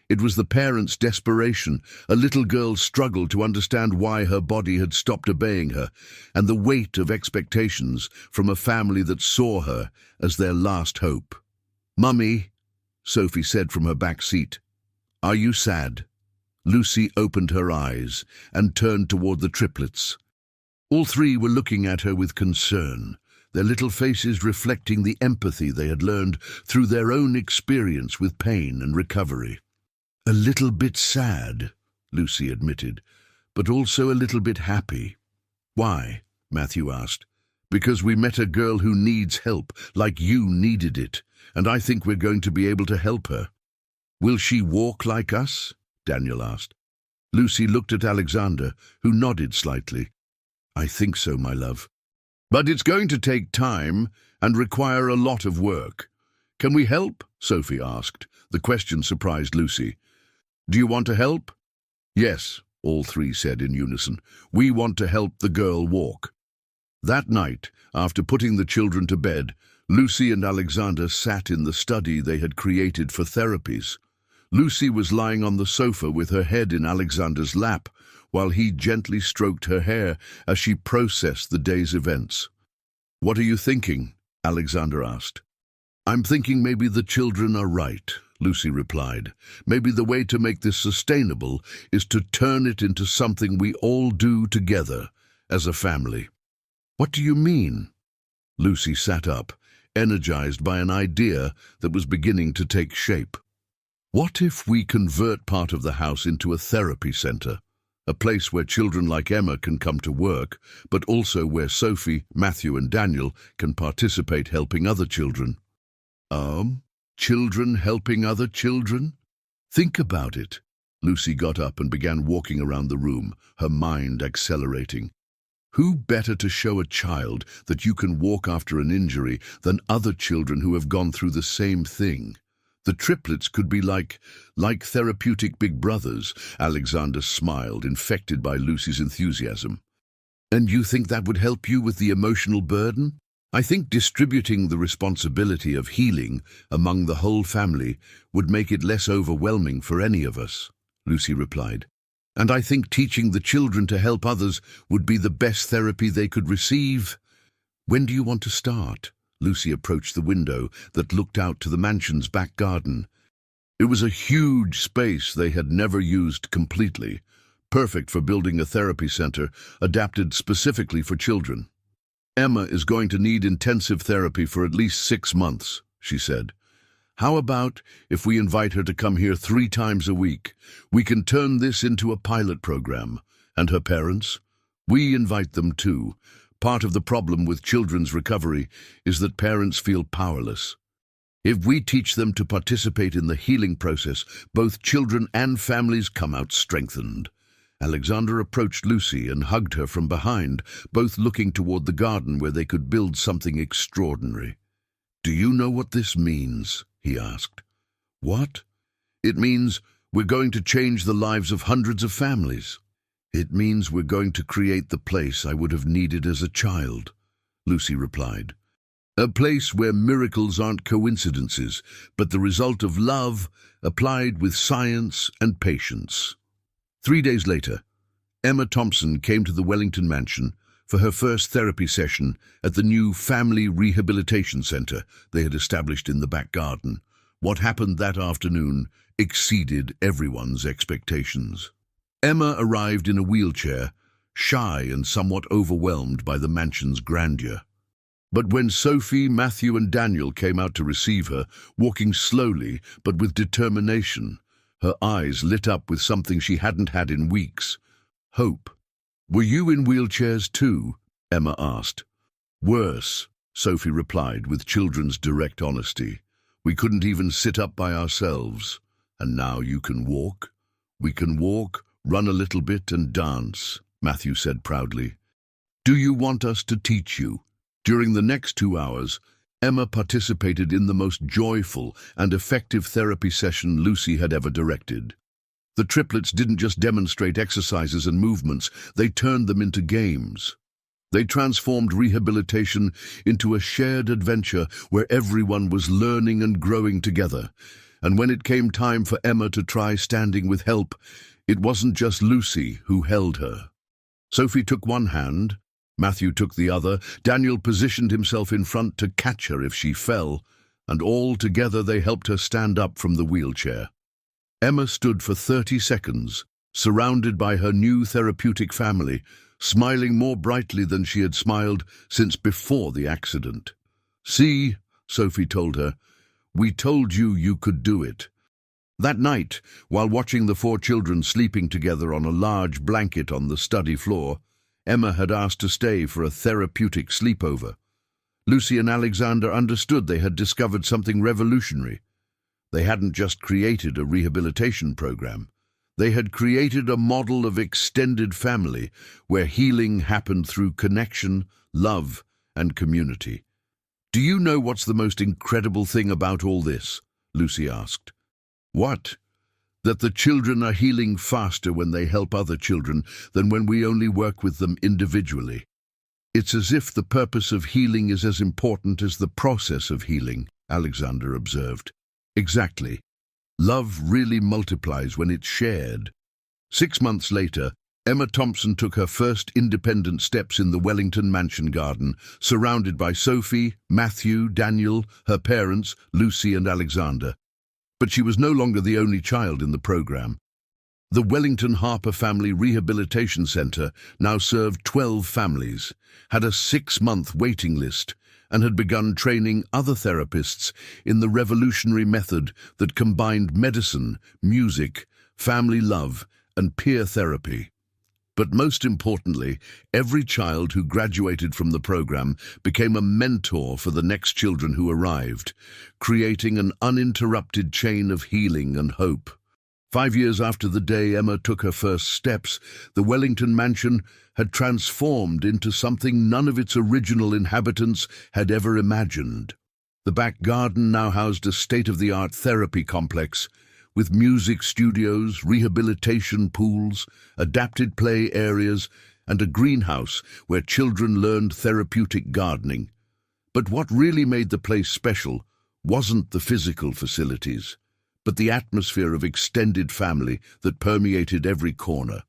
It was the parents' desperation, a little girl's struggle to understand why her body had stopped obeying her, and the weight of expectations from a family that saw her as their last hope. "Mummy," Sophie said from her back seat, "are you sad?" Lucy opened her eyes and turned toward the triplets. All three were looking at her with concern, their little faces reflecting the empathy they had learned through their own experience with pain and recovery. "A little bit sad," Lucy admitted, "but also a little bit happy." "Why?" Matthew asked. "Because we met a girl who needs help, like you needed it, and I think we're going to be able to help her." "Will she walk like us?" Daniel asked. Lucy looked at Alexander, who nodded slightly. "I think so, my love. But it's going to take time and require a lot of work." "Can we help?" Sophie asked. The question surprised Lucy. "Do you want to help?" "Yes," all three said in unison. "We want to help the girl walk." That night, after putting the children to bed, Lucy and Alexander sat in the study they had created for therapies. Lucy was lying on the sofa with her head in Alexander's lap, while he gently stroked her hair as she processed the day's events. "What are you thinking?" Alexander asked. "I'm thinking maybe the children are right," Lucy replied. "Maybe the way to make this sustainable is to turn it into something we all do together, as a family." "What do you mean?" Lucy sat up, energized by an idea that was beginning to take shape. "What if we convert part of the house into a therapy center? A place where children like Emma can come to work, but also where Sophie, Matthew and Daniel can participate helping other children." Children helping other children? Think about it." Lucy got up and began walking around the room, her mind accelerating. Who better to show a child that you can walk after an injury than other children who have gone through the same thing? The triplets could be like therapeutic big brothers. Alexander smiled, infected by Lucy's enthusiasm. And you think that would help you with the emotional burden? I think distributing the responsibility of healing among the whole family would make it less overwhelming for any of us, Lucy replied. And I think teaching the children to help others would be the best therapy they could receive. When do you want to start? Lucy approached the window that looked out to the mansion's back garden. It was a huge space they had never used completely, perfect for building a therapy center adapted specifically for children. Emma is going to need intensive therapy for at least 6 months, she said. How about if we invite her to come here 3 times a week? We can turn this into a pilot program. And her parents? We invite them too. Part of the problem with children's recovery is that parents feel powerless. If we teach them to participate in the healing process, both children and families come out strengthened. Alexander approached Lucy and hugged her from behind, both looking toward the garden where they could build something extraordinary. Do you know what this means? He asked. What? It means we're going to change the lives of hundreds of families. It means we're going to create the place I would have needed as a child, Lucy replied. A place where miracles aren't coincidences, but the result of love applied with science and patience. 3 days later, Emma Thompson came to the Wellington mansion for her first therapy session at the new Family Rehabilitation Center they had established in the back garden. What happened that afternoon exceeded everyone's expectations. Emma arrived in a wheelchair, shy and somewhat overwhelmed by the mansion's grandeur. But when Sophie, Matthew and Daniel came out to receive her, walking slowly but with determination, her eyes lit up with something she hadn't had in weeks: hope. Were you in wheelchairs too? Emma asked. Worse, Sophie replied with children's direct honesty. We couldn't even sit up by ourselves. And now you can walk? We can walk, run a little bit and dance, Matthew said proudly. Do you want us to teach you? During the next 2 hours, Emma participated in the most joyful and effective therapy session Lucy had ever directed. The triplets didn't just demonstrate exercises and movements, they turned them into games. They transformed rehabilitation into a shared adventure where everyone was learning and growing together. And when it came time for Emma to try standing with help, it wasn't just Lucy who held her. Sophie took one hand, Matthew took the other, Daniel positioned himself in front to catch her if she fell, and all together they helped her stand up from the wheelchair. Emma stood for 30 seconds, surrounded by her new therapeutic family, smiling more brightly than she had smiled since before the accident. See, Sophie told her, we told you you could do it. That night, while watching the 4 children sleeping together on a large blanket on the study floor, Emma had asked to stay for a therapeutic sleepover. Lucy and Alexander understood they had discovered something revolutionary. They hadn't just created a rehabilitation program. They had created a model of extended family where healing happened through connection, love, and community. Do you know what's the most incredible thing about all this? Lucy asked. What? That the children are healing faster when they help other children than when we only work with them individually. It's as if the purpose of healing is as important as the process of healing, Alexander observed. Exactly. Love really multiplies when it's shared. 6 months later, Emma Thompson took her first independent steps in the Wellington mansion garden, surrounded by Sophie, Matthew, Daniel, her parents, Lucy and Alexander. But she was no longer the only child in the program. The Wellington Harper Family Rehabilitation Center now served 12 families, had a 6-month waiting list, and had begun training other therapists in the revolutionary method that combined medicine, music, family love, and peer therapy. But most importantly, every child who graduated from the program became a mentor for the next children who arrived, creating an uninterrupted chain of healing and hope. 5 years after the day Emma took her first steps, the Wellington mansion had transformed into something none of its original inhabitants had ever imagined. The back garden now housed a state-of-the-art therapy complex with music studios, rehabilitation pools, adapted play areas, and a greenhouse where children learned therapeutic gardening. But what really made the place special wasn't the physical facilities, but the atmosphere of extended family that permeated every corner.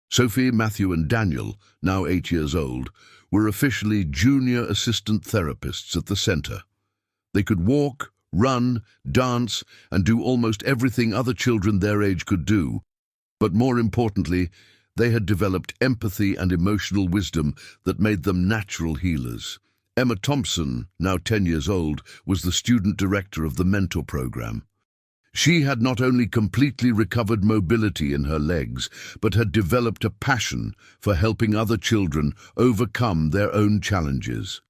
Sophie, Matthew, and Daniel, now 8 years old, were officially junior assistant therapists at the center. They could walk, run, dance, and do almost everything other children their age could do, but more importantly, they had developed empathy and emotional wisdom that made them natural healers. Emma Thompson, now 10 years old, was the student director of the mentor program. She had not only completely recovered mobility in her legs, but had developed a passion for helping other children overcome their own challenges.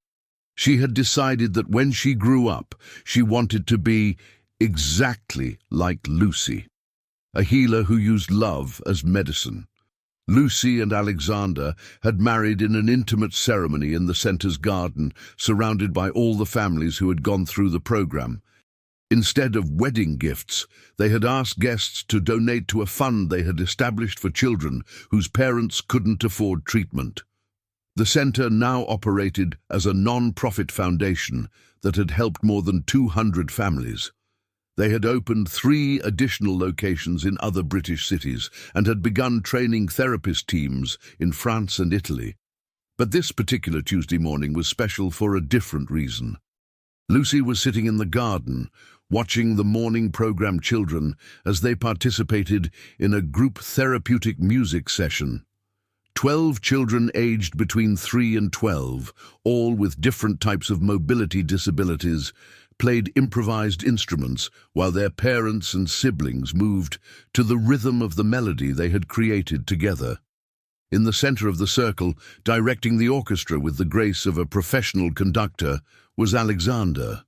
She had decided that when she grew up, she wanted to be exactly like Lucy, a healer who used love as medicine. Lucy and Alexander had married in an intimate ceremony in the center's garden, surrounded by all the families who had gone through the program. Instead of wedding gifts, they had asked guests to donate to a fund they had established for children whose parents couldn't afford treatment. The center now operated as a non-profit foundation that had helped more than 200 families. They had opened 3 additional locations in other British cities and had begun training therapist teams in France and Italy. But this particular Tuesday morning was special for a different reason. Lucy was sitting in the garden, watching the morning program children as they participated in a group therapeutic music session. 12 children aged between 3 and 12, all with different types of mobility disabilities, played improvised instruments while their parents and siblings moved to the rhythm of the melody they had created together. In the center of the circle, directing the orchestra with the grace of a professional conductor, was Alexander.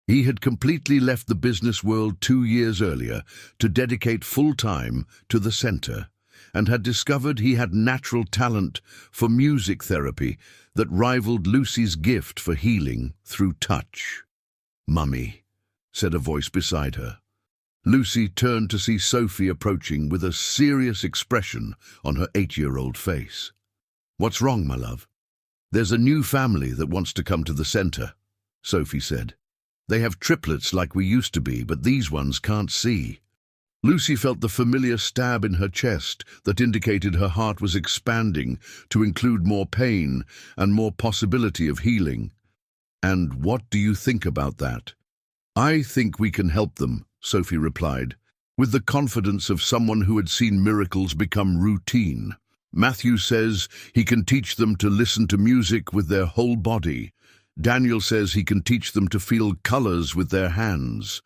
He had completely left the business world 2 years earlier to dedicate full time to the center, and had discovered he had natural talent for music therapy that rivaled Lucy's gift for healing through touch. "Mummy," said a voice beside her. Lucy turned to see Sophie approaching with a serious expression on her 8-year-old face. "What's wrong, my love?" "There's a new family that wants to come to the center," Sophie said. "They have triplets like we used to be, but these ones can't see." Lucy felt the familiar stab in her chest that indicated her heart was expanding to include more pain and more possibility of healing. "And what do you think about that?" "I think we can help them," Sophie replied, with the confidence of someone who had seen miracles become routine. "Matthew says he can teach them to listen to music with their whole body. Daniel says he can teach them to feel colors with their hands.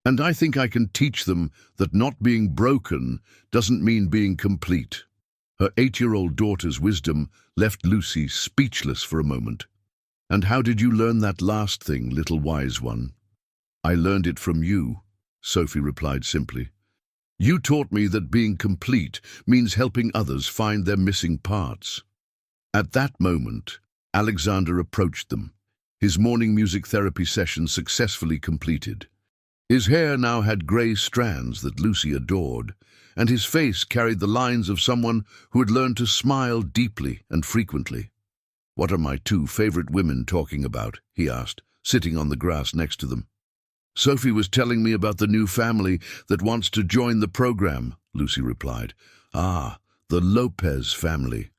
And I think I can teach them that not being broken doesn't mean being complete." Her 8-year-old daughter's wisdom left Lucy speechless for a moment. "And how did you learn that last thing, little wise one?" "I learned it from you," Sophie replied simply. "You taught me that being complete means helping others find their missing parts." At that moment, Alexander approached them, his morning music therapy session successfully completed. His hair now had grey strands that Lucy adored, and his face carried the lines of someone who had learned to smile deeply and frequently. "What are my 2 favorite women talking about?" he asked, sitting on the grass next to them. "Sophie was telling me about the new family that wants to join the program," Lucy replied. "Ah, the Lopez family.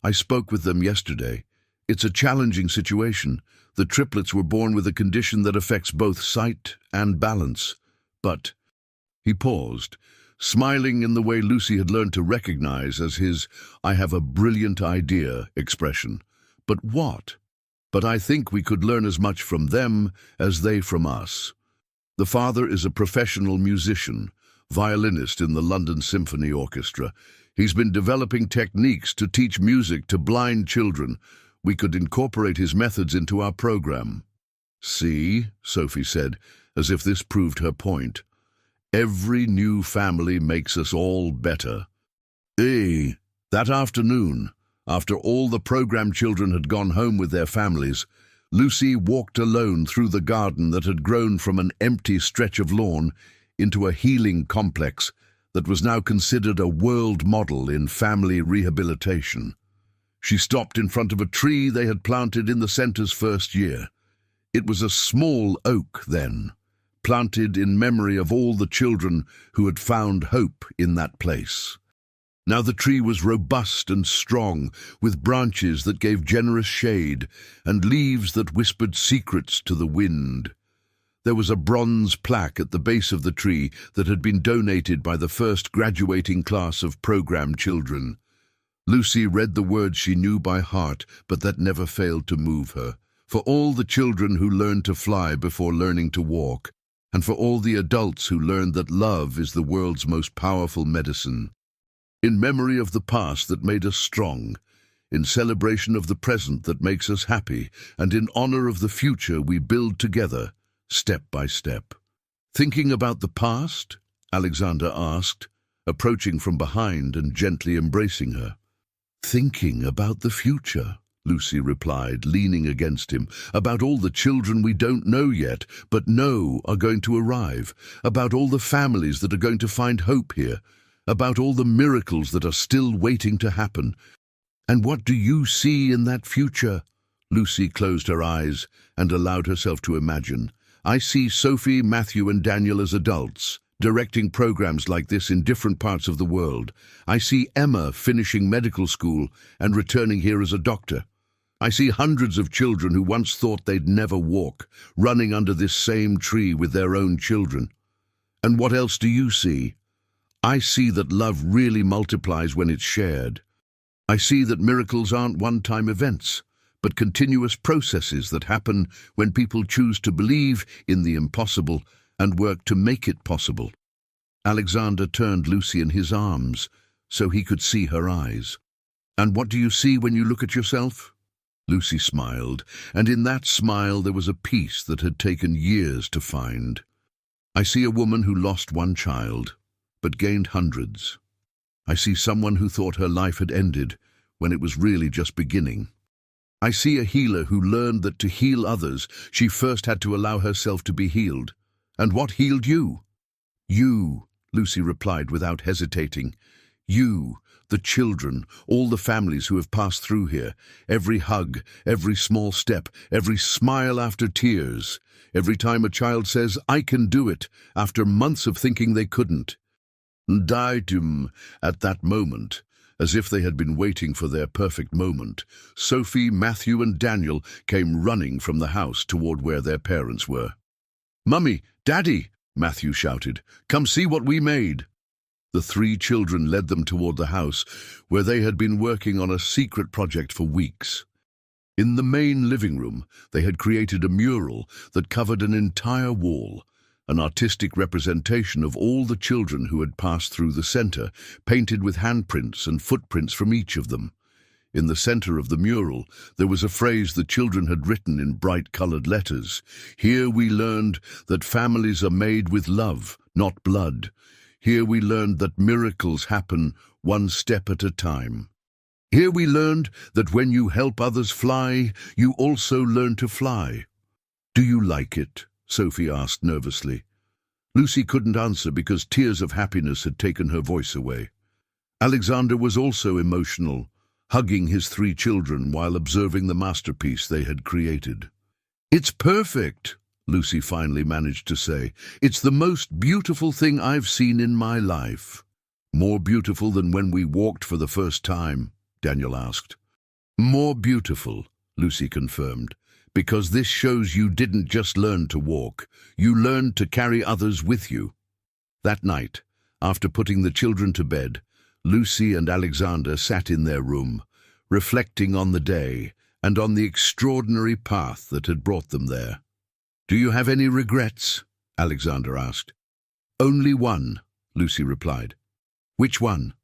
I spoke with them yesterday. It's a challenging situation. The triplets were born with a condition that affects both sight and balance. But—" He paused, smiling in the way Lucy had learned to recognize as his "I have a brilliant idea" expression. "But what?" "But I think we could learn as much from them as they from us. The father is a professional musician, violinist in the London Symphony Orchestra. He's been developing techniques to teach music to blind children. We could incorporate his methods into our program." "See," Sophie said, as if this proved her point. Every new family makes us all better. That afternoon, after all the program children had gone home with their families, Lucy walked alone through the garden that had grown from an empty stretch of lawn into a healing complex that was now considered a world model in family rehabilitation. She stopped in front of a tree they had planted in the center's first year. It was a small oak then, planted in memory of all the children who had found hope in that place. Now the tree was robust and strong, with branches that gave generous shade and leaves that whispered secrets to the wind. There was a bronze plaque at the base of the tree that had been donated by the first graduating class of program children. Lucy read the words she knew by heart, but that never failed to move her. For all the children who learned to fly before learning to walk, and for all the adults who learned that love is the world's most powerful medicine. In memory of the past that made us strong, in celebration of the present that makes us happy, and in honor of the future we build together, step by step. Thinking about the past? Alexander asked, approaching from behind and gently embracing her. Thinking about the future, Lucy replied, leaning against him, about all the children we don't know yet, but know are going to arrive, about all the families that are going to find hope here, about all the miracles that are still waiting to happen. And what do you see in that future? Lucy closed her eyes and allowed herself to imagine. I see Sophie, Matthew and Daniel as adults, directing programs like this in different parts of the world. I see Emma finishing medical school and returning here as a doctor. I see hundreds of children who once thought they'd never walk, running under this same tree with their own children. And what else do you see? I see that love really multiplies when it's shared. I see that miracles aren't one-time events, but continuous processes that happen when people choose to believe in the impossible and work to make it possible. Alexander turned Lucy in his arms so he could see her eyes. And what do you see when you look at yourself? Lucy smiled, and in that smile there was a peace that had taken years to find. I see a woman who lost one child, but gained hundreds. I see someone who thought her life had ended when it was really just beginning. I see a healer who learned that to heal others, she first had to allow herself to be healed. And what healed you? You, Lucy replied without hesitating. You, the children, all the families who have passed through here, every hug, every small step, every smile after tears, every time a child says, I can do it, after months of thinking they couldn't. At that moment, as if they had been waiting for their perfect moment, Sophie, Matthew and Daniel came running from the house toward where their parents were. Mummy, Daddy, Matthew shouted, come see what we made. The three children led them toward the house, where they had been working on a secret project for weeks. In the main living room, they had created a mural that covered an entire wall, an artistic representation of all the children who had passed through the center, painted with handprints and footprints from each of them. In the center of the mural, there was a phrase the children had written in bright-colored letters. Here we learned that families are made with love, not blood. Here we learned that miracles happen one step at a time. Here we learned that when you help others fly, you also learn to fly. Do you like it? Sophie asked nervously. Lucy couldn't answer because tears of happiness had taken her voice away. Alexander was also emotional, hugging his three children while observing the masterpiece they had created. It's perfect, Lucy finally managed to say. It's the most beautiful thing I've seen in my life. More beautiful than when we walked for the first time, Daniel asked. More beautiful, Lucy confirmed, because this shows you didn't just learn to walk, you learned to carry others with you. That night, after putting the children to bed, Lucy and Alexander sat in their room, reflecting on the day and on the extraordinary path that had brought them there. Do you have any regrets? Alexander asked. Only one, Lucy replied. Which one?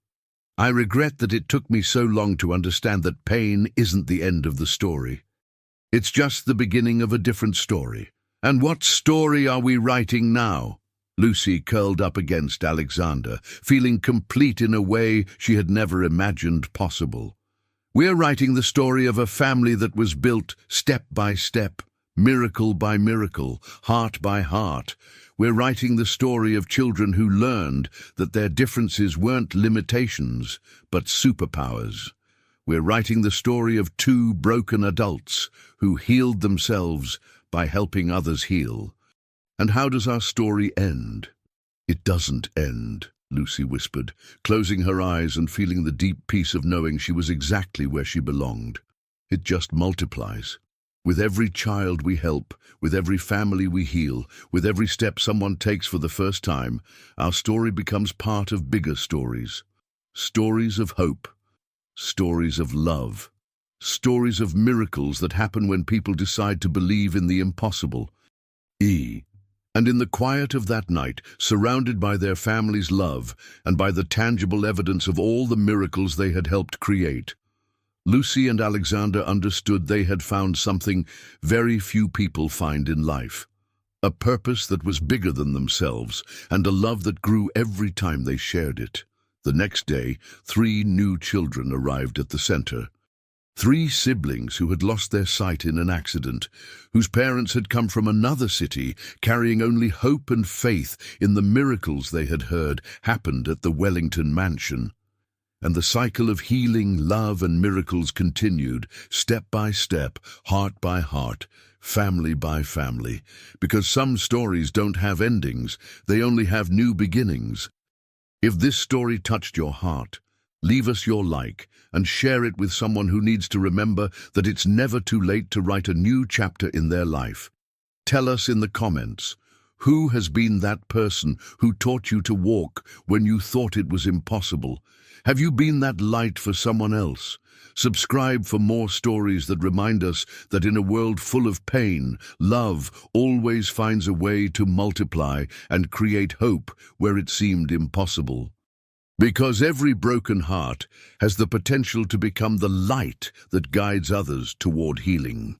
I regret that it took me so long to understand that pain isn't the end of the story. It's just the beginning of a different story. And what story are we writing now? Lucy curled up against Alexander, feeling complete in a way she had never imagined possible. "We're writing the story of a family that was built step by step, miracle by miracle, heart by heart. We're writing the story of children who learned that their differences weren't limitations, but superpowers. We're writing the story of two broken adults who healed themselves by helping others heal." "And how does our story end?" "It doesn't end," Lucy whispered, closing her eyes and feeling the deep peace of knowing she was exactly where she belonged. "It just multiplies. With every child we help, with every family we heal, with every step someone takes for the first time, our story becomes part of bigger stories. Stories of hope, stories of love, stories of miracles that happen when people decide to believe in the impossible." And in the quiet of that night, surrounded by their family's love and by the tangible evidence of all the miracles they had helped create, Lucy and Alexander understood they had found something very few people find in life. A purpose that was bigger than themselves, and a love that grew every time they shared it. The next day, 3 new children arrived at the center. 3 siblings who had lost their sight in an accident, whose parents had come from another city, carrying only hope and faith in the miracles they had heard happened at the Wellington mansion. And the cycle of healing, love, and miracles continued, step by step, heart by heart, family by family, because some stories don't have endings, they only have new beginnings. If this story touched your heart, leave us your like and share it with someone who needs to remember that it's never too late to write a new chapter in their life. Tell us in the comments, who has been that person who taught you to walk when you thought it was impossible? Have you been that light for someone else? Subscribe for more stories that remind us that in a world full of pain, love always finds a way to multiply and create hope where it seemed impossible. Because every broken heart has the potential to become the light that guides others toward healing.